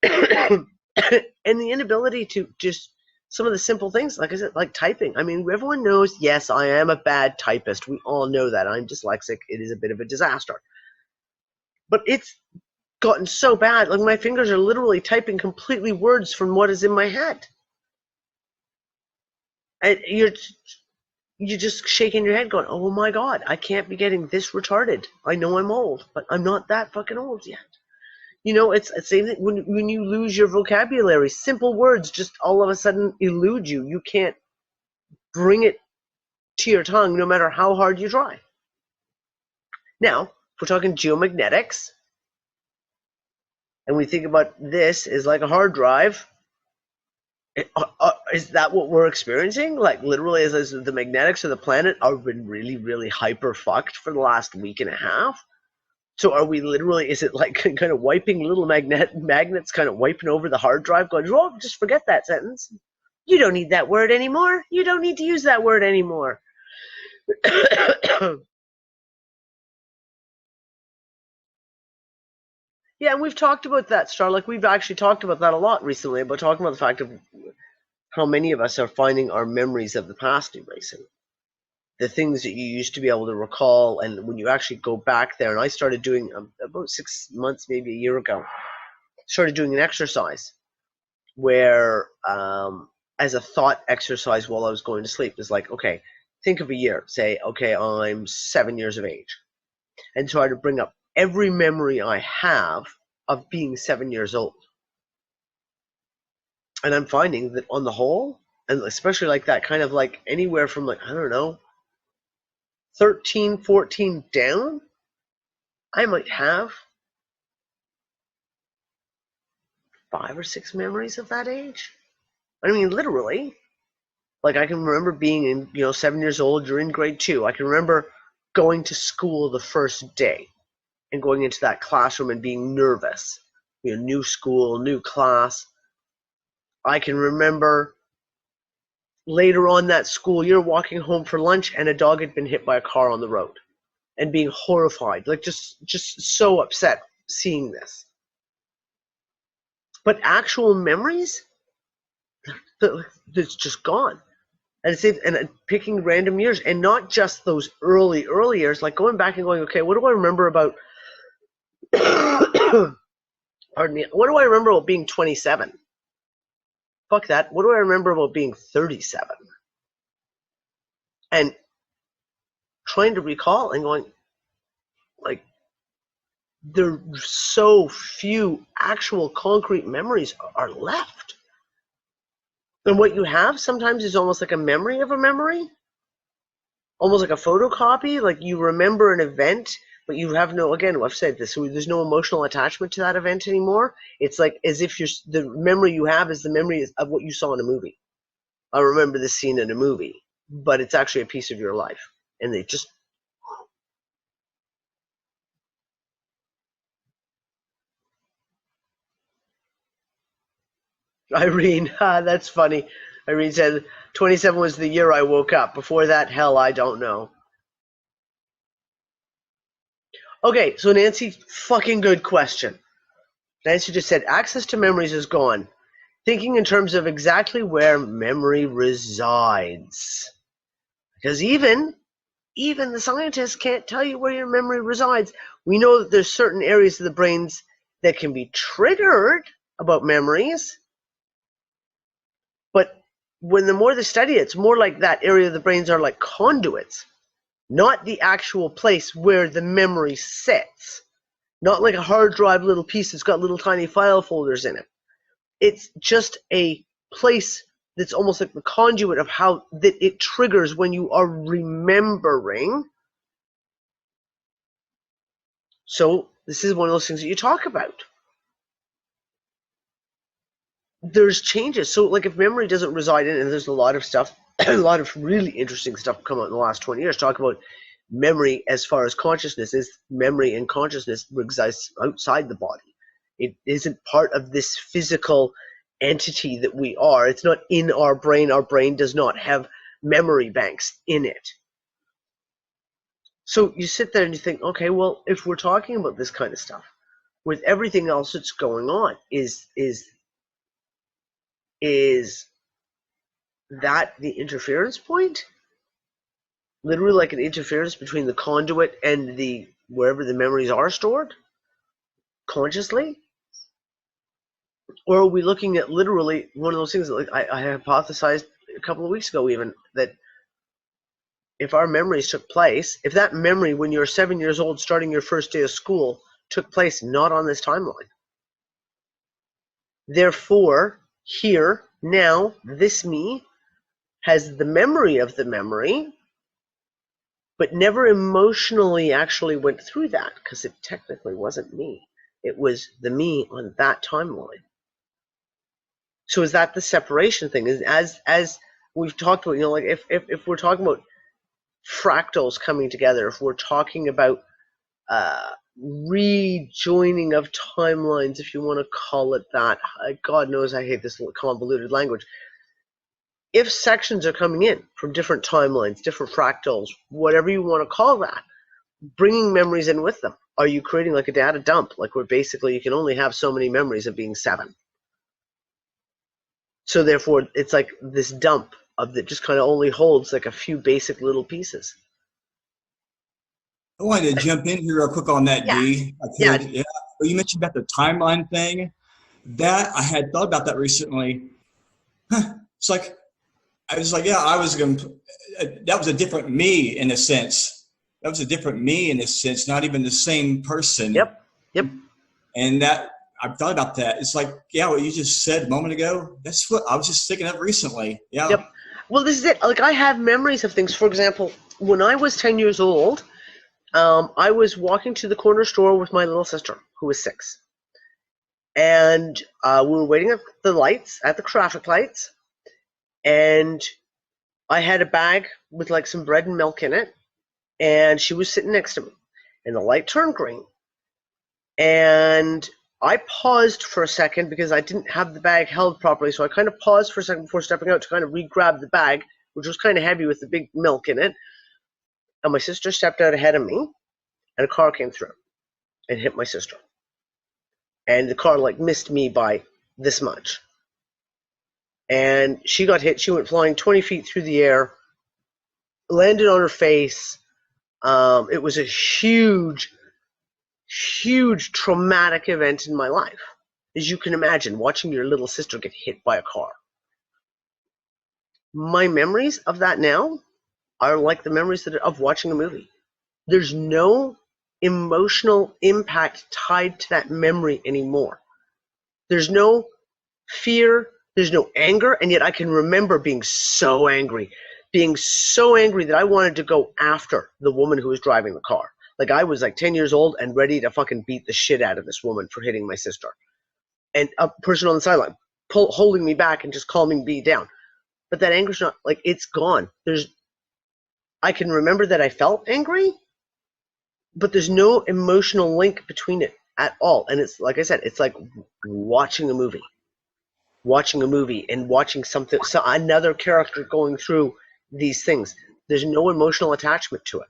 and the inability to just some of the simple things, like I said, like typing. I mean, everyone knows, yes, I am a bad typist. We all know that. I'm dyslexic. It is a bit of a disaster. But it's gotten so bad. Like my fingers are literally typing completely words from what is in my head. And you're just shaking your head going, oh my God, I can't be getting this retarded. I know I'm old, but I'm not that fucking old yet. You know, it's the same thing when you lose your vocabulary. Simple words just all of a sudden elude you. You can't bring it to your tongue no matter how hard you try. Now, if we're talking geomagnetics, and we think about this as like a hard drive, is that what we're experiencing? Like literally as the magnetics of the planet are been really, really hyper fucked for the last week and a half? So are we literally, is it like kind of wiping little magnets kind of wiping over the hard drive going, oh, just forget that sentence. You don't need that word anymore. You don't need to use that word anymore. Yeah, and we've talked about that, Star. Like we've actually talked about that a lot recently, about talking about the fact of how many of us are finding our memories of the past erasing. The things that you used to be able to recall, and when you actually go back there, and I started doing about 6 months, maybe a year ago, started doing an exercise where, as a thought exercise while I was going to sleep, is like, okay, think of a year. Say, okay, I'm 7 years of age, and try to bring up every memory I have of being 7 years old. And I'm finding that on the whole, and especially like that kind of like anywhere from like, I don't know, 13, 14 down, I might have 5 or 6 memories of that age. I mean, literally. Like I can remember being 7 years old, you're in grade 2. I can remember going to school the first day and going into that classroom and being nervous. New school, new class. I can remember later on that school year walking home for lunch and a dog had been hit by a car on the road and being horrified, like just so upset seeing this. But actual memories, it's just gone. And picking random years, and not just those early years, like going back and going, okay, what do I remember about pardon me, what do I remember about being 27? Fuck that. What do I remember about being 37? And trying to recall and going, like, there are so few actual concrete memories are left. And what you have sometimes is almost like a memory of a memory, almost like a photocopy. Like you remember an event, but you have no, again, I've said this, so there's no emotional attachment to that event anymore. It's like as if the memory you have is the memory of what you saw in a movie. I remember this scene in a movie, but it's actually a piece of your life. And they just... Irene, that's funny. Irene said, 27 was the year I woke up. Before that, hell, I don't know. Okay, so Nancy, fucking good question. Nancy just said, access to memories is gone. Thinking in terms of exactly where memory resides. Because even the scientists can't tell you where your memory resides. We know that there's certain areas of the brains that can be triggered about memories. But when the more they study it, it's more like that area of the brains are like conduits, not the actual place where the memory sits. Not like a hard drive little piece that's got little tiny file folders in it. It's just a place that's almost like the conduit of how that it triggers when you are remembering. So this is one of those things that you talk about. There's changes. So like if memory doesn't reside in, and there's a lot of stuff, a lot of really interesting stuff come out in the last 20 years, talk about memory as far as consciousness is. Memory and consciousness resides outside the body. It isn't part of this physical entity that we are. It's not in our brain. Our brain does not have memory banks in it. So you sit there and you think, okay, well, if we're talking about this kind of stuff, with everything else that's going on, is that the interference point? Literally like an interference between the conduit and the wherever the memories are stored consciously? Or are we looking at literally one of those things that like I hypothesized a couple of weeks ago even, that if our memories took place, if that memory when you're 7 years old starting your first day of school took place not on this timeline, therefore here, now, this me has the memory of the memory, but never emotionally actually went through that because it technically wasn't me. It was the me on that timeline. So is that the separation thing? Is as we've talked about, like if we're talking about fractals coming together, if we're talking about rejoining of timelines, if you want to call it that, God knows I hate this convoluted language. If sections are coming in from different timelines, different fractals, whatever you want to call that, bringing memories in with them, are you creating like a data dump, like where basically you can only have so many memories of being 7? So therefore, it's like this dump of that just kind of only holds like a few basic little pieces. I wanted to jump in here real quick on that, Yeah. D. I could. Yeah. Well, you mentioned about the timeline thing. That I had thought about that recently. It's like I was like, yeah, I was going. That was a different me in a sense. That was a different me in a sense, not even the same person. Yep. And that I've thought about that. It's like, yeah, what you just said a moment ago. That's what I was just thinking of recently. Yeah. Yep. Well, this is it. Like I have memories of things. For example, when I was 10 years old, I was walking to the corner store with my little sister, who was 6. And we were waiting at the lights, at the traffic lights. And I had a bag with like some bread and milk in it. And she was sitting next to me. And the light turned green. And I paused for a second because I didn't have the bag held properly. So I kind of paused for a second before stepping out to kind of re-grab the bag, which was kind of heavy with the big milk in it. And my sister stepped out ahead of me. And a car came through and hit my sister. And the car like missed me by this much. And she got hit. She went flying 20 feet through the air, landed on her face. It was a huge traumatic event in my life. As you can imagine, watching your little sister get hit by a car. My memories of that now are like the memories of watching a movie. There's no emotional impact tied to that memory anymore. There's no fear, there's no anger, and yet I can remember being so angry that I wanted to go after the woman who was driving the car. Like I was like 10 years old and ready to fucking beat the shit out of this woman for hitting my sister. And a person on the sideline holding me back and just calming me down. But that anger's not, like, it's gone. I can remember that I felt angry, but there's no emotional link between it at all. And it's, like I said, it's like watching a movie and watching another character going through these things. There's no emotional attachment to it.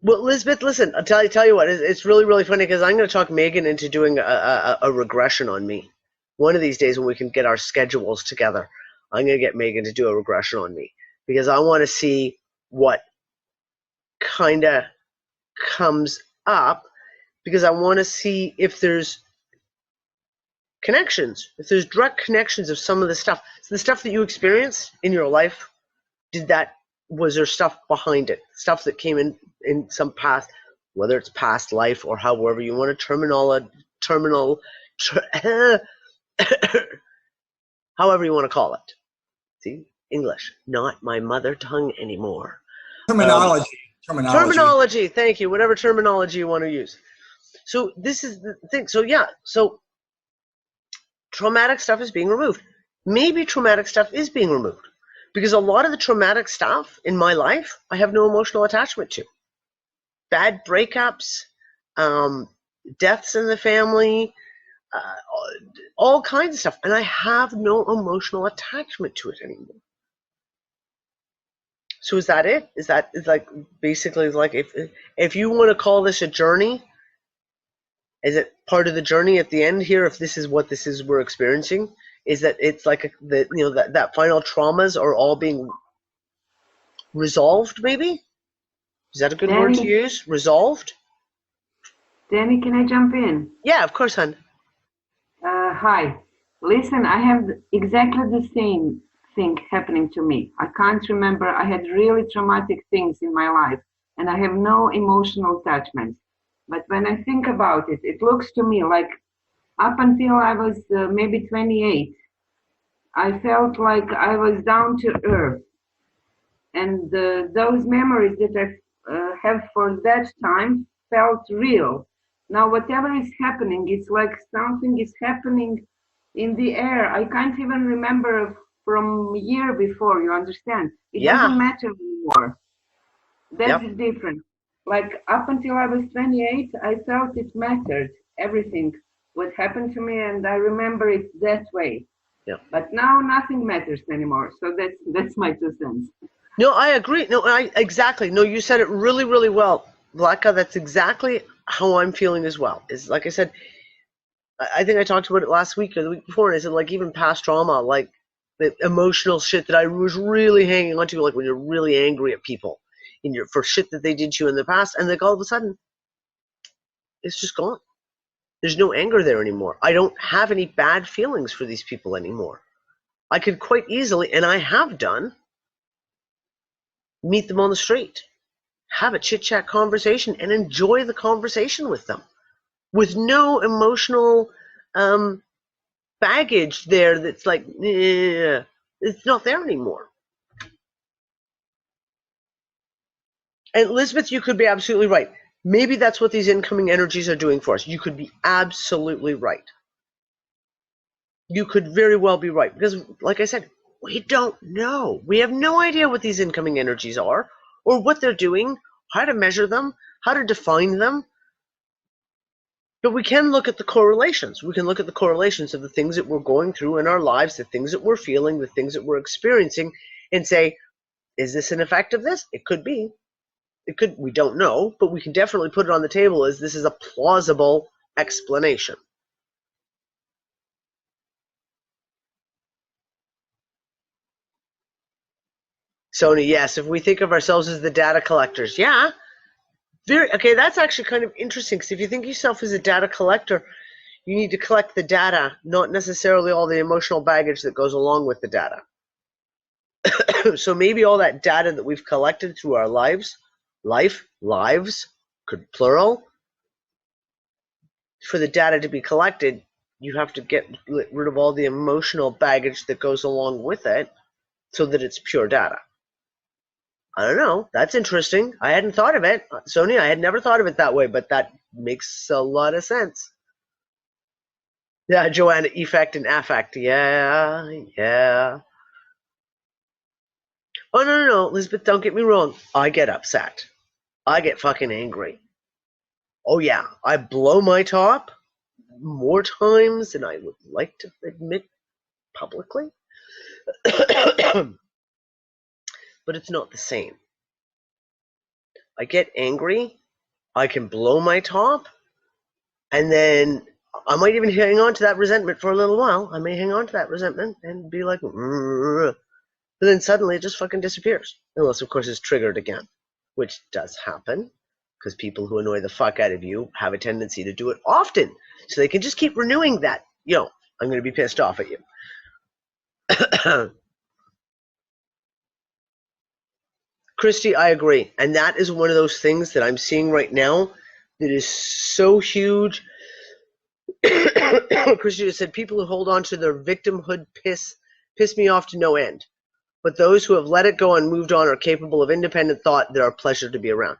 Well, Elizabeth, listen, I'll tell you what, it's really, really funny because I'm going to talk Megan into doing a regression on me. One of these days when we can get our schedules together, I'm going to get Megan to do a regression on me because I want to see what kind of comes up, because I want to see if there's connections, if there's direct connections of some of the stuff. So the stuff that you experienced in your life, was there stuff behind it? Stuff that came in some past, whether it's past life or however you want to however you want to call it. See, English, not my mother tongue anymore. Terminology, thank you. Whatever terminology you want to use. So this is the thing. So yeah, so traumatic stuff is being removed. Maybe traumatic stuff is being removed because a lot of the traumatic stuff in my life, I have no emotional attachment to. Bad breakups, deaths in the family, all kinds of stuff. And I have no emotional attachment to it anymore. So is that it? Is like basically like if you want to call this a journey, is it part of the journey at the end here? If this is what this is we're experiencing, is that it's like that final traumas are all being resolved? Maybe is that a good word to use? Resolved. Danny, can I jump in? Yeah, of course, hon. Hi. Listen, I have exactly the same thing happening to me. I can't remember. I had really traumatic things in my life, and I have no emotional attachments. But when I think about it, it looks to me like up until I was maybe 28, I felt like I was down to earth. And those memories that I have for that time felt real. Now, whatever is happening, it's like something is happening in the air. I can't even remember from a year before, you understand? It doesn't matter anymore. That's different. Like up until I was 28, I felt it mattered, everything, what happened to me, and I remember it that way. Yeah. But now nothing matters anymore. So that's my 2 cents. No, I agree. No, exactly. No, you said it really, really well, Blacka. That's exactly how I'm feeling as well. Is like I said, I think I talked about it last week or the week before, and I said like even past trauma, like the emotional shit that I was really hanging on to, like when you're really angry at people for shit that they did to you in the past, and like all of a sudden, it's just gone. There's no anger there anymore. I don't have any bad feelings for these people anymore. I could quite easily, and I have done, meet them on the street, have a chit-chat conversation, and enjoy the conversation with them with no emotional baggage there that's like, it's not there anymore. And Elizabeth, you could be absolutely right. Maybe that's what these incoming energies are doing for us. You could be absolutely right. You could very well be right. Because, like I said, we don't know. We have no idea what these incoming energies are, or what they're doing, how to measure them, how to define them. But we can look at the correlations. We can look at the correlations of the things that we're going through in our lives, the things that we're feeling, the things that we're experiencing, and say, is this an effect of this? It could be. It could. We don't know, but we can definitely put it on the table as this is a plausible explanation. Sony, yes, if we think of ourselves as the data collectors, yeah. Okay, that's actually kind of interesting, because if you think of yourself as a data collector, you need to collect the data, not necessarily all the emotional baggage that goes along with the data. So maybe all that data that we've collected through our lives, could plural. For the data to be collected, you have to get rid of all the emotional baggage that goes along with it so that it's pure data. I don't know. That's interesting. I hadn't thought of it. Sonia, I had never thought of it that way, but that makes a lot of sense. Yeah, Joanna, effect and affect. Yeah. Oh, no, Elizabeth, don't get me wrong. I get upset. I get fucking angry. Oh, yeah. I blow my top more times than I would like to admit publicly. But it's not the same. I get angry. I can blow my top. And then I might even hang on to that resentment for a little while. I may hang on to that resentment and be like, but then suddenly it just fucking disappears. Unless, of course, it's triggered again, which does happen, because people who annoy the fuck out of you have a tendency to do it often. So they can just keep renewing that. I'm going to be pissed off at you. Christy, I agree. And that is one of those things that I'm seeing right now that is so huge. Christy just said, people who hold on to their victimhood piss me off to no end. but those who have let it go and moved on are capable of independent thought that are a pleasure to be around.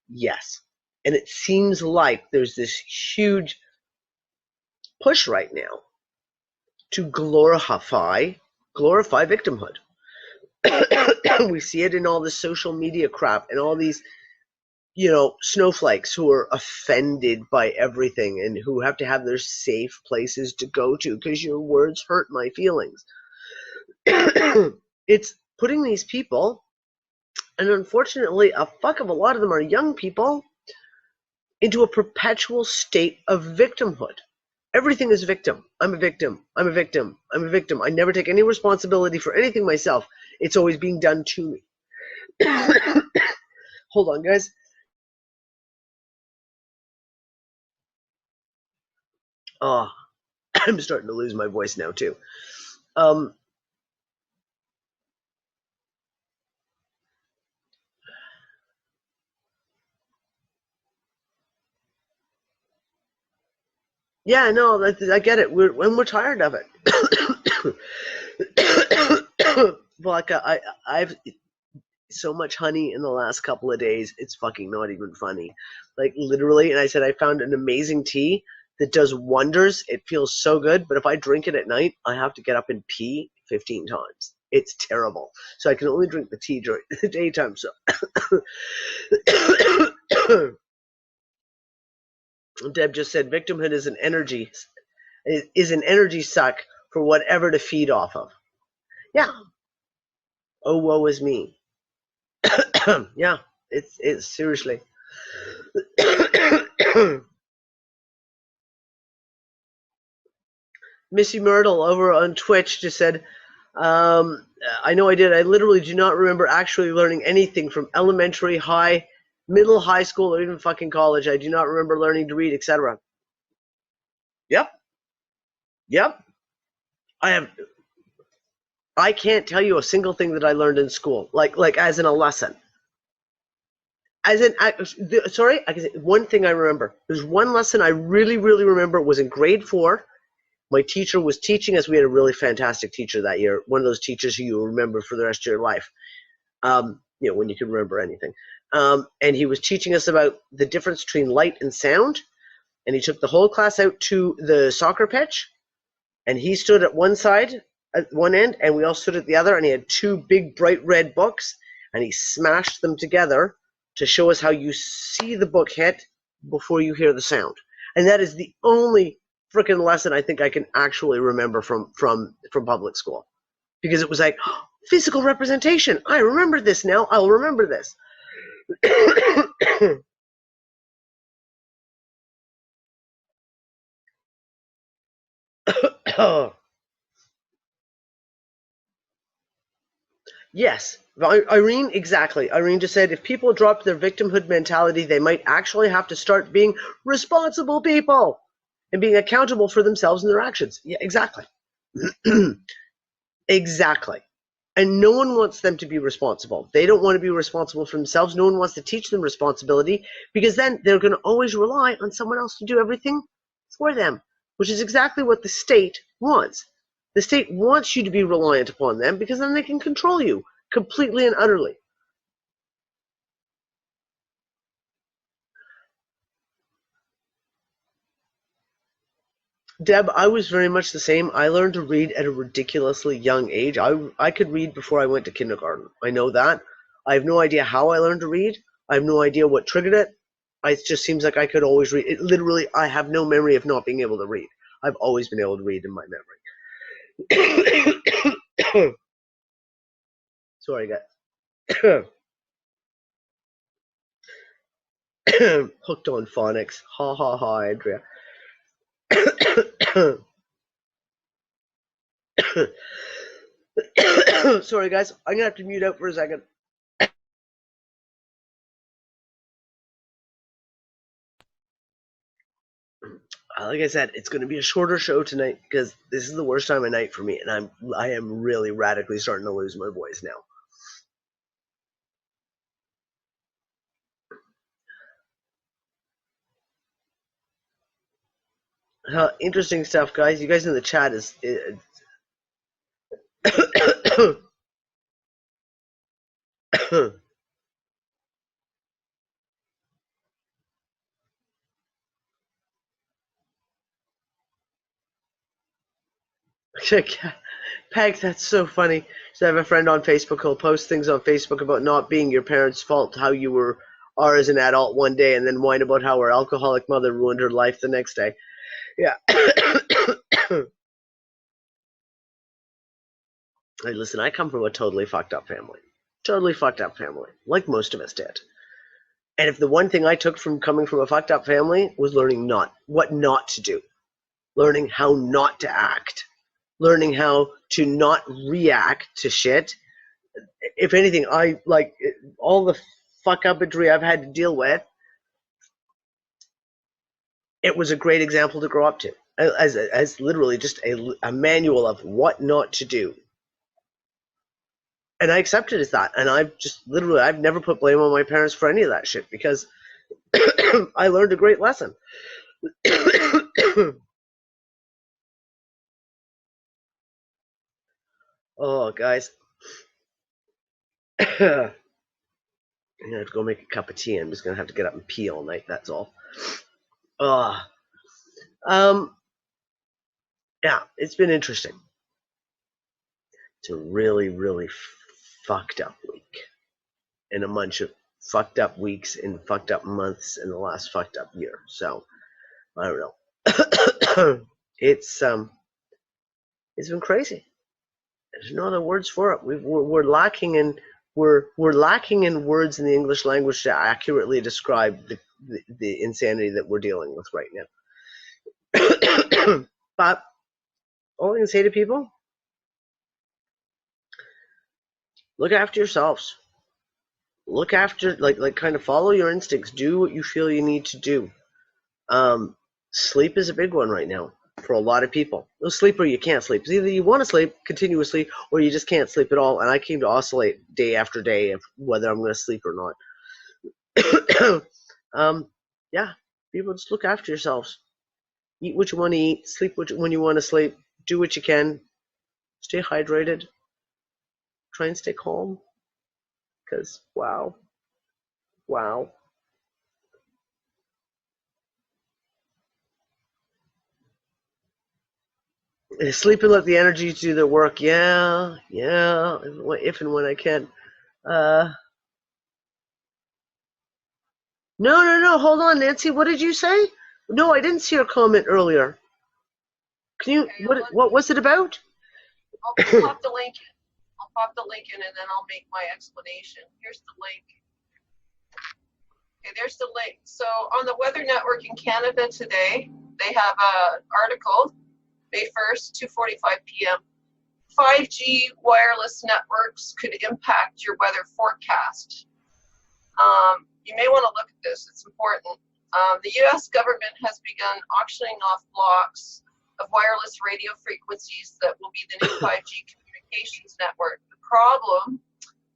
Yes. And it seems like there's this huge push right now to glorify victimhood. We see it in all the social media crap and all these, snowflakes who are offended by everything and who have to have their safe places to go to because your words hurt my feelings. It's putting these people, and unfortunately a fuck of a lot of them are young people, into a perpetual state of victimhood. Everything is victim. I'm a victim. I'm a victim. I'm a victim. I never take any responsibility for anything myself. It's always being done to me. Hold on, guys. Oh, I'm starting to lose my voice now, too. Yeah, no, I get it. We're tired of it. Like I've so much honey in the last couple of days. It's fucking not even funny. Like literally, and I said I found an amazing tea that does wonders. It feels so good, but if I drink it at night, I have to get up and pee 15 times. It's terrible. So I can only drink the tea during the daytime. So Deb just said victimhood is an energy suck for whatever to feed off of. Yeah. Oh, woe is me. Yeah, it's seriously. Missy Myrtle over on Twitch just said, I know I did. I literally do not remember actually learning anything from elementary, middle, high school, or even fucking college. I do not remember learning to read, etc. Yep. I can't tell you a single thing that I learned in school, like as in a lesson. As in, I can say one thing I remember. There's one lesson I really, really remember. It was in grade 4. My teacher was teaching us. We had a really fantastic teacher that year. One of those teachers who you remember for the rest of your life. When you can remember anything. And he was teaching us about the difference between light and sound. And he took the whole class out to the soccer pitch. And he stood at one side, at one end, and we all stood at the other. And he had 2 big, bright red books. And he smashed them together to show us how you see the book hit before you hear the sound. And that is the only freaking lesson I think I can actually remember from public school. Because it was like, physical representation. I remember this now. I'll remember this. Yes, Irene, exactly. Irene just said if people dropped their victimhood mentality, they might actually have to start being responsible people and being accountable for themselves and their actions. Yeah, exactly. Exactly. And no one wants them to be responsible. They don't want to be responsible for themselves. No one wants to teach them responsibility because then they're going to always rely on someone else to do everything for them, which is exactly what the state wants. The state wants you to be reliant upon them because then they can control you completely and utterly. Deb, I was very much the same. I learned to read at a ridiculously young age. I could read before I went to kindergarten. I know that. I have no idea how I learned to read. I have no idea what triggered it. It just seems like I could always read. It literally, I have no memory of not being able to read. I've always been able to read in my memory. Sorry, guys. Hooked on phonics. Ha ha ha, Andrea. Sorry, guys. I'm going to have to mute out for a second. Like I said, it's going to be a shorter show tonight because this is the worst time of night for me, and I am really radically starting to lose my voice now. Interesting stuff, guys. You guys in the chat is Peg, that's so funny. So I have a friend on Facebook who'll post things on Facebook about not being your parents' fault, how you are as an adult one day, and then whine about how her alcoholic mother ruined her life the next day. Yeah. Hey, listen, I come from a totally fucked up family. Totally fucked up family, like most of us did. And if the one thing I took from coming from a fucked up family was learning what not to do, learning how not to act, learning how to not react to shit. If anything, I like all the fuck uppery I've had to deal with. It was a great example to grow up to, as literally just a manual of what not to do. And I accept it as that. And I've never put blame on my parents for any of that shit because I learned a great lesson. Oh, guys. I'm going to have to go make a cup of tea. I'm just going to have to get up and pee all night. That's all. Yeah, it's been interesting. It's a really, really fucked up week. And a bunch of fucked up weeks and fucked up months in the last fucked up year. So, I don't know. It's been crazy. There's no other words for it. We're lacking in words in the English language to accurately describe the insanity that we're dealing with right now. But all I can say to people, look after yourselves. Look after, like kind of follow your instincts. Do what you feel you need to do. Sleep is a big one right now for a lot of people. No sleep or you can't sleep. It's either you want to sleep continuously or you just can't sleep at all. And I came to oscillate day after day of whether I'm going to sleep or not. Yeah, people, just look after yourselves. Eat what you want to eat. Sleep when you want to sleep. Do what you can. Stay hydrated. Try and stay calm. Because, wow. Sleep and let the energy do their work. Yeah. If and when I can. No. Hold on, Nancy. What did you say? No, I didn't see your comment earlier. Can you? What was it about? I'll pop the link in. I'll pop the link in, and then I'll make my explanation. Here's the link. Okay, there's the link. So on the Weather Network in Canada today, they have an article. May 1st, 2:45 p.m. 5G wireless networks could impact your weather forecast. You may want to look at this. It's important. The U.S. government has begun auctioning off blocks of wireless radio frequencies that will be the new 5G communications network. The problem,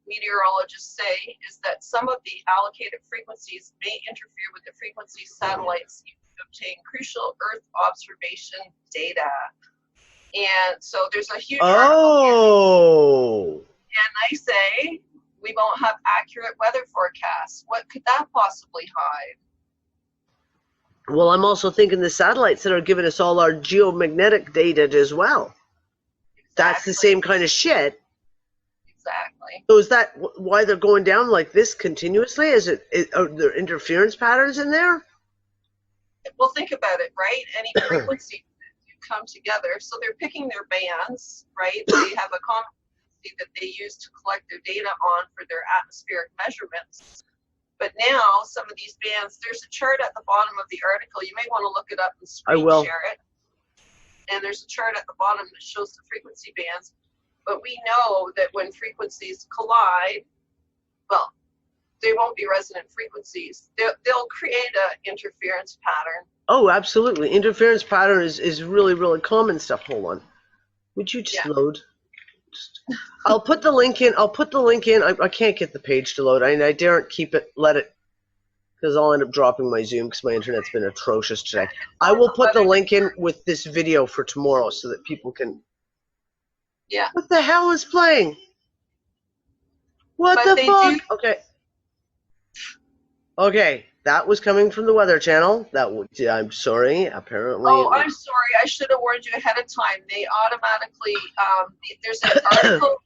meteorologists say, is that some of the allocated frequencies may interfere with the frequencies satellites use to obtain crucial Earth observation data. And so there's a huge article here, and I say we won't have accurate weather forecasts. What could that possibly hide? Well, I'm also thinking the satellites that are giving us all our geomagnetic data as well. Exactly. That's the same kind of shit. Exactly. So is that why they're going down like this continuously? Are there interference patterns in there? Well, think about it, right? Any frequency come together. So they're picking their bands, right? They have a common frequency that they use to collect their data on for their atmospheric measurements. But now some of these bands, there's a chart at the bottom of the article. You may want to look it up and screen share it. And there's a chart at the bottom that shows the frequency bands. But we know that when frequencies collide, well, they won't be resonant frequencies. They'll create an interference pattern. Oh, absolutely. Interference pattern is really, really common stuff. Hold on. Would you just load? I'll put the link in. I can't get the page to load. I daren't let it, because I'll end up dropping my Zoom because my internet's been atrocious today. I will put the link in with this video for tomorrow so that people can. Yeah. What the hell is playing? What But the they fuck? do. Okay. Okay, that was coming from the Weather Channel. I'm sorry. Apparently. Oh, I'm sorry. I should have warned you ahead of time. They automatically. There's an article,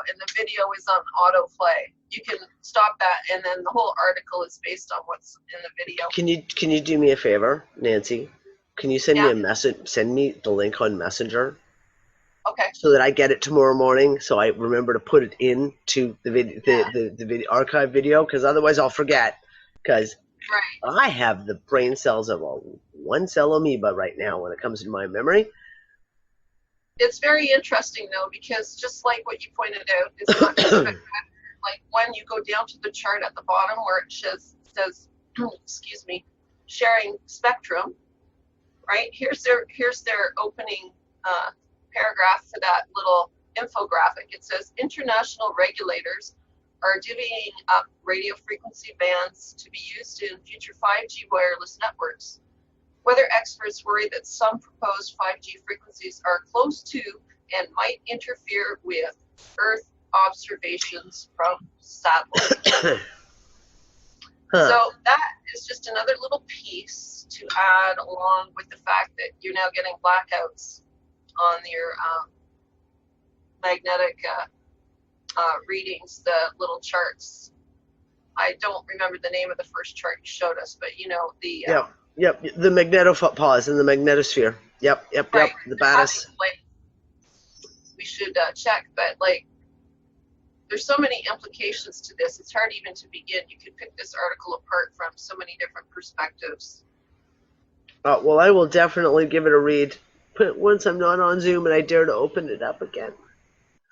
and the video is on autoplay. You can stop that, and then the whole article is based on what's in the video. Can you do me a favor, Nancy? Can you send me a message? Send me the link on Messenger. Okay. So that I get it tomorrow morning, so I remember to put it into the video, the video archive video, because otherwise I'll forget. Because I have the brain cells of a one-cell amoeba right now when it comes to my memory. It's very interesting though, because just like what you pointed out, it's not just like when you go down to the chart at the bottom where it says excuse me, sharing spectrum, right? Here's their opening paragraph for that little infographic. It says international regulators are divvying up radio frequency bands to be used in future 5G wireless networks. Weather experts worry that some proposed 5G frequencies are close to and might interfere with Earth observations from satellites. So that is just another little piece to add along with the fact that you're now getting blackouts on your magnetic readings, the little charts. I don't remember the name of the first chart you showed us, but the Yep, the magnetopause and the magnetosphere. Yep, right. The baddest. We should check, but there's so many implications to this. It's hard even to begin. You could pick this article apart from so many different perspectives. Well, I will definitely give it a read once I'm not on Zoom and I dare to open it up again.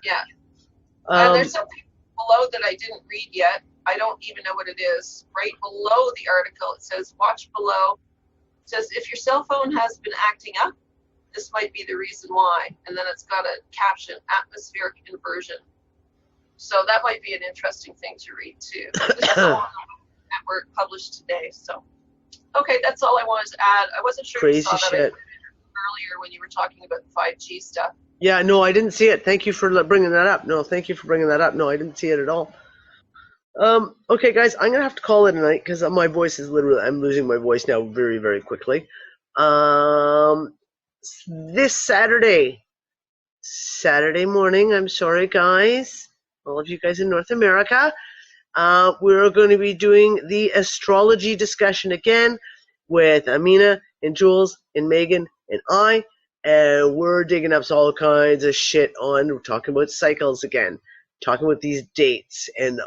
Yeah. There's something below that I didn't read yet. I don't even know what it is. Right below the article, it says, watch below. It says, if your cell phone has been acting up, this might be the reason why. And then it's got a caption, atmospheric inversion. So that might be an interesting thing to read too. This is all on the network published today. So, okay, that's all I wanted to add. I wasn't sure if you saw that earlier when you were talking about the 5G stuff. Yeah, no, I didn't see it. Thank you for bringing that up. No, thank you for bringing that up. No, I didn't see it at all. Okay, guys, I'm going to have to call it a night because my voice is I'm losing my voice now very, very quickly. This Saturday morning, I'm sorry, guys, all of you guys in North America, we're going to be doing the astrology discussion again with Amina and Jules and Megan and I. And we're digging up all kinds of shit we're talking about cycles again, talking about these dates, and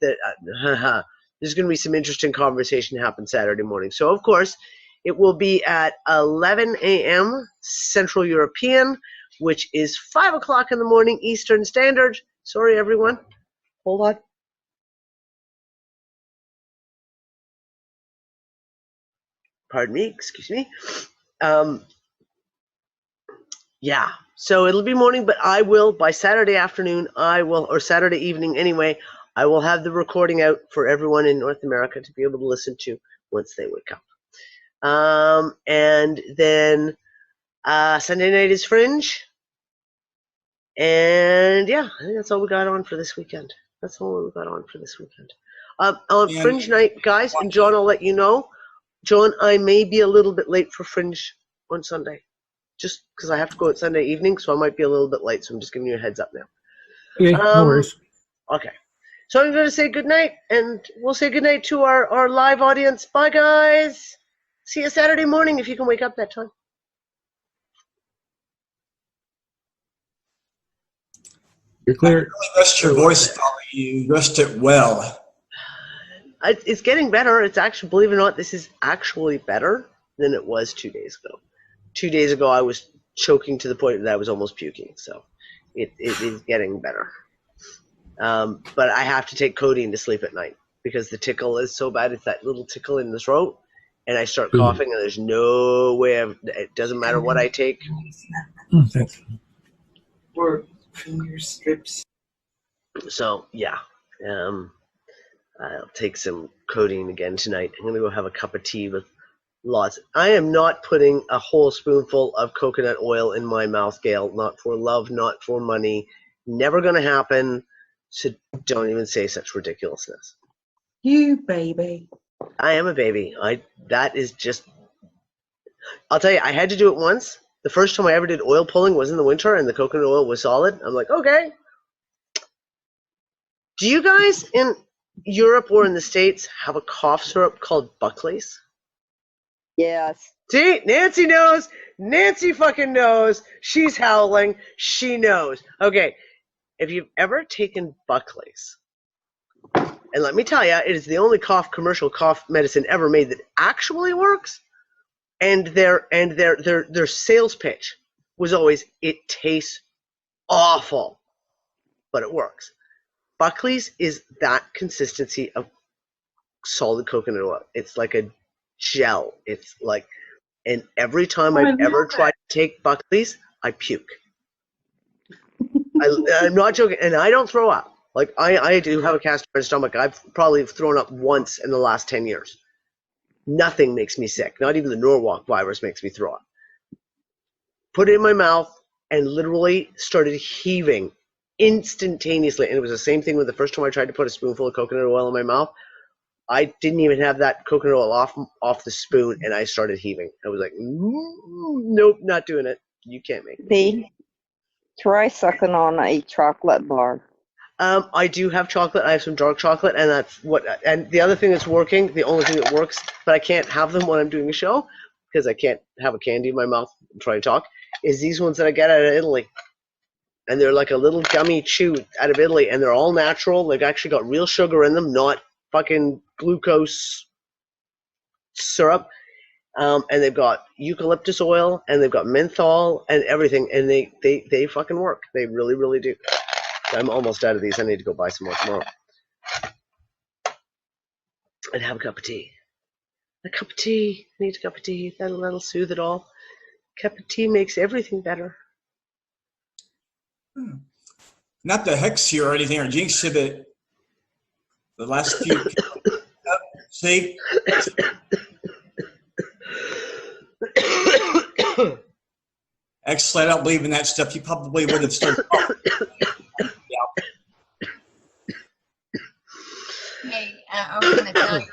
there's going to be some interesting conversation happen Saturday morning. So, of course, it will be at 11 a.m. Central European, which is 5 o'clock in the morning Eastern Standard. Sorry, everyone. Hold on. Pardon me. Excuse me. Yeah, so it'll be morning, but I will, by Saturday afternoon, or Saturday evening anyway, I will have the recording out for everyone in North America to be able to listen to once they wake up. And then Sunday night is Fringe. And yeah, I think that's all we got on for this weekend. On Fringe night, guys, and John, I'll let you know. John, I may be a little bit late for Fringe on Sunday. Just because I have to go out Sunday evening, so I might be a little bit late, so I'm just giving you a heads up now. Okay, no worries. Okay. So I'm going to say goodnight, and we'll say goodnight to our live audience. Bye, guys. See you Saturday morning if you can wake up that time. You're clear. I really rest your voice, Dolly. You rest it well. It's getting better. It's actually, believe it or not, this is actually better than it was 2 days ago. 2 days ago, I was choking to the point that I was almost puking. So it is getting better. But I have to take codeine to sleep at night because the tickle is so bad. It's that little tickle in the throat. And I start coughing, and there's no way it doesn't matter what I take. Thanks. Or finger strips. So, yeah. I'll take some codeine again tonight. I'm going to go have a cup of tea with lots. I am not putting a whole spoonful of coconut oil in my mouth, Gail. Not for love, not for money. Never going to happen. So don't even say such ridiculousness. You baby. I am a baby. That is just. I'll tell you, I had to do it once. The first time I ever did oil pulling was in the winter, and the coconut oil was solid. I'm like, okay. Do you guys in Europe or in the States have a cough syrup called Buckley's? Yes. See, Nancy knows. Nancy fucking knows. She's howling. She knows. Okay, if you've ever taken Buckley's, and let me tell you, it is the only commercial cough medicine ever made that actually works. And their sales pitch was always, it tastes awful, but it works. Buckley's is that consistency of solid coconut oil. It's like a gel. It's like, and every time I've ever tried to take Buckley's, I puke. I'm not joking, and I don't throw up. Like, I do have a cast iron stomach. I've probably thrown up once in the last 10 years. Nothing makes me sick. Not even the Norwalk virus makes me throw up. Put it in my mouth and literally started heaving instantaneously. And it was the same thing with the first time I tried to put a spoonful of coconut oil in my mouth. I didn't even have that coconut oil off the spoon, and I started heaving. I was like, nope, not doing it. You can't make it. See, try sucking on a chocolate bar. I do have chocolate. I have some dark chocolate, and that's what. And the other thing that's working, the only thing that works, but I can't have them when I'm doing a show because I can't have a candy in my mouth and try to talk, is these ones that I get out of Italy. And they're like a little gummy chew out of Italy, and they're all natural. They've actually got real sugar in them, not fucking glucose syrup. And they've got eucalyptus oil, and they've got menthol and everything, and they fucking work. They really, really do. I'm almost out of these. I need to go buy some more tomorrow. And have a cup of tea. A cup of tea. I need a cup of tea. That'll soothe it all. A cup of tea makes everything better. Not the hex you or anything or jinx you, but the last few. See? Actually, I don't believe in that stuff. You probably would have started. Hey, I was going to tell you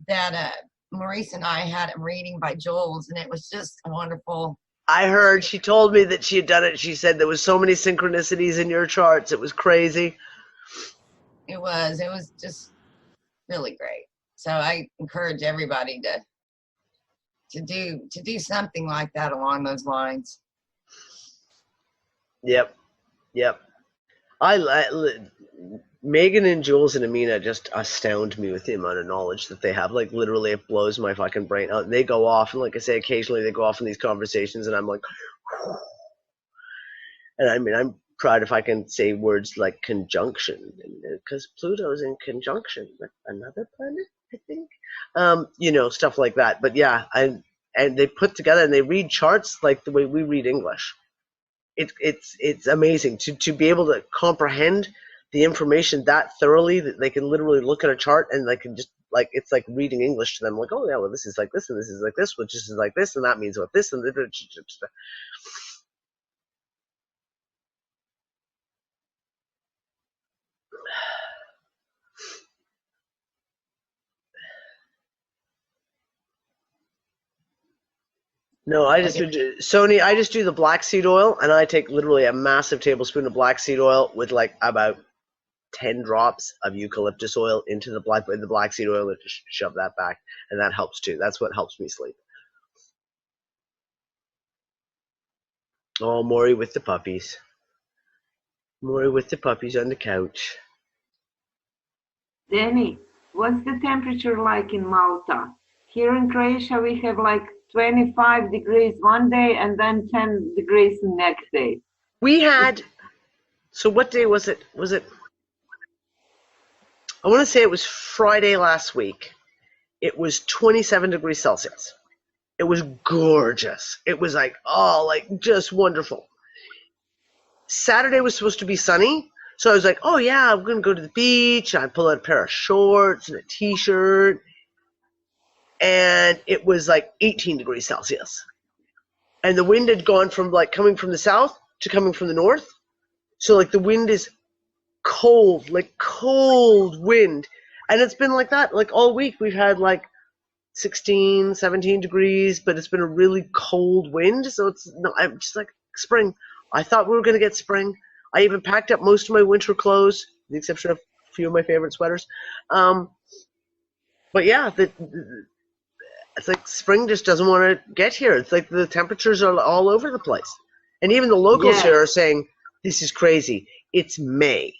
that Maurice and I had a reading by Jules, and it was just wonderful. I heard, she told me that she had done it. She said there was so many synchronicities in your charts. It was crazy. It was just really great. So I encourage everybody to do something like that along those lines. Yep. Megan and Jules and Amina just astound me with the amount of knowledge that they have. Like, literally, it blows my fucking brain out. And they go off, and like I say, occasionally they go off in these conversations, and I'm like, and I mean, I'm proud if I can say words like conjunction, because Pluto's in conjunction with another planet, I think. Stuff like that. But yeah, and they put together and they read charts like the way we read English. It's amazing to be able to comprehend the information that thoroughly that they can literally look at a chart and they can just, like, it's like reading English to them. Like, oh yeah, well, this is like this and this is like this, which is like this, and that means what this and No, I just do, Sony, I just do the black seed oil, and I take literally a massive tablespoon of black seed oil with like about 10 drops of eucalyptus oil into the black seed oil and just shove that back, and that helps too. That's what helps me sleep. Oh, Maury with the puppies. Maury with the puppies on the couch. Danny, what's the temperature like in Malta? Here in Croatia, we have like 25 degrees one day and then 10 degrees the next day. We had, so what day was it? I want to say it was Friday last week. It was 27 degrees Celsius. It was gorgeous. It was like, oh, like just wonderful. Saturday was supposed to be sunny. So I was like, oh yeah, I'm going to go to the beach. I pull out a pair of shorts and a t-shirt. And it was like 18 degrees Celsius. And the wind had gone from like coming from the south to coming from the north. So like the wind is cold wind. And it's been like that, like all week. We've had like 16, 17 degrees, but it's been a really cold wind. So I'm just like, spring. I thought we were going to get spring. I even packed up most of my winter clothes, with the exception of a few of my favorite sweaters. But yeah, it's like spring just doesn't want to get here. It's like the temperatures are all over the place. And even the locals here are saying, this is crazy. It's May.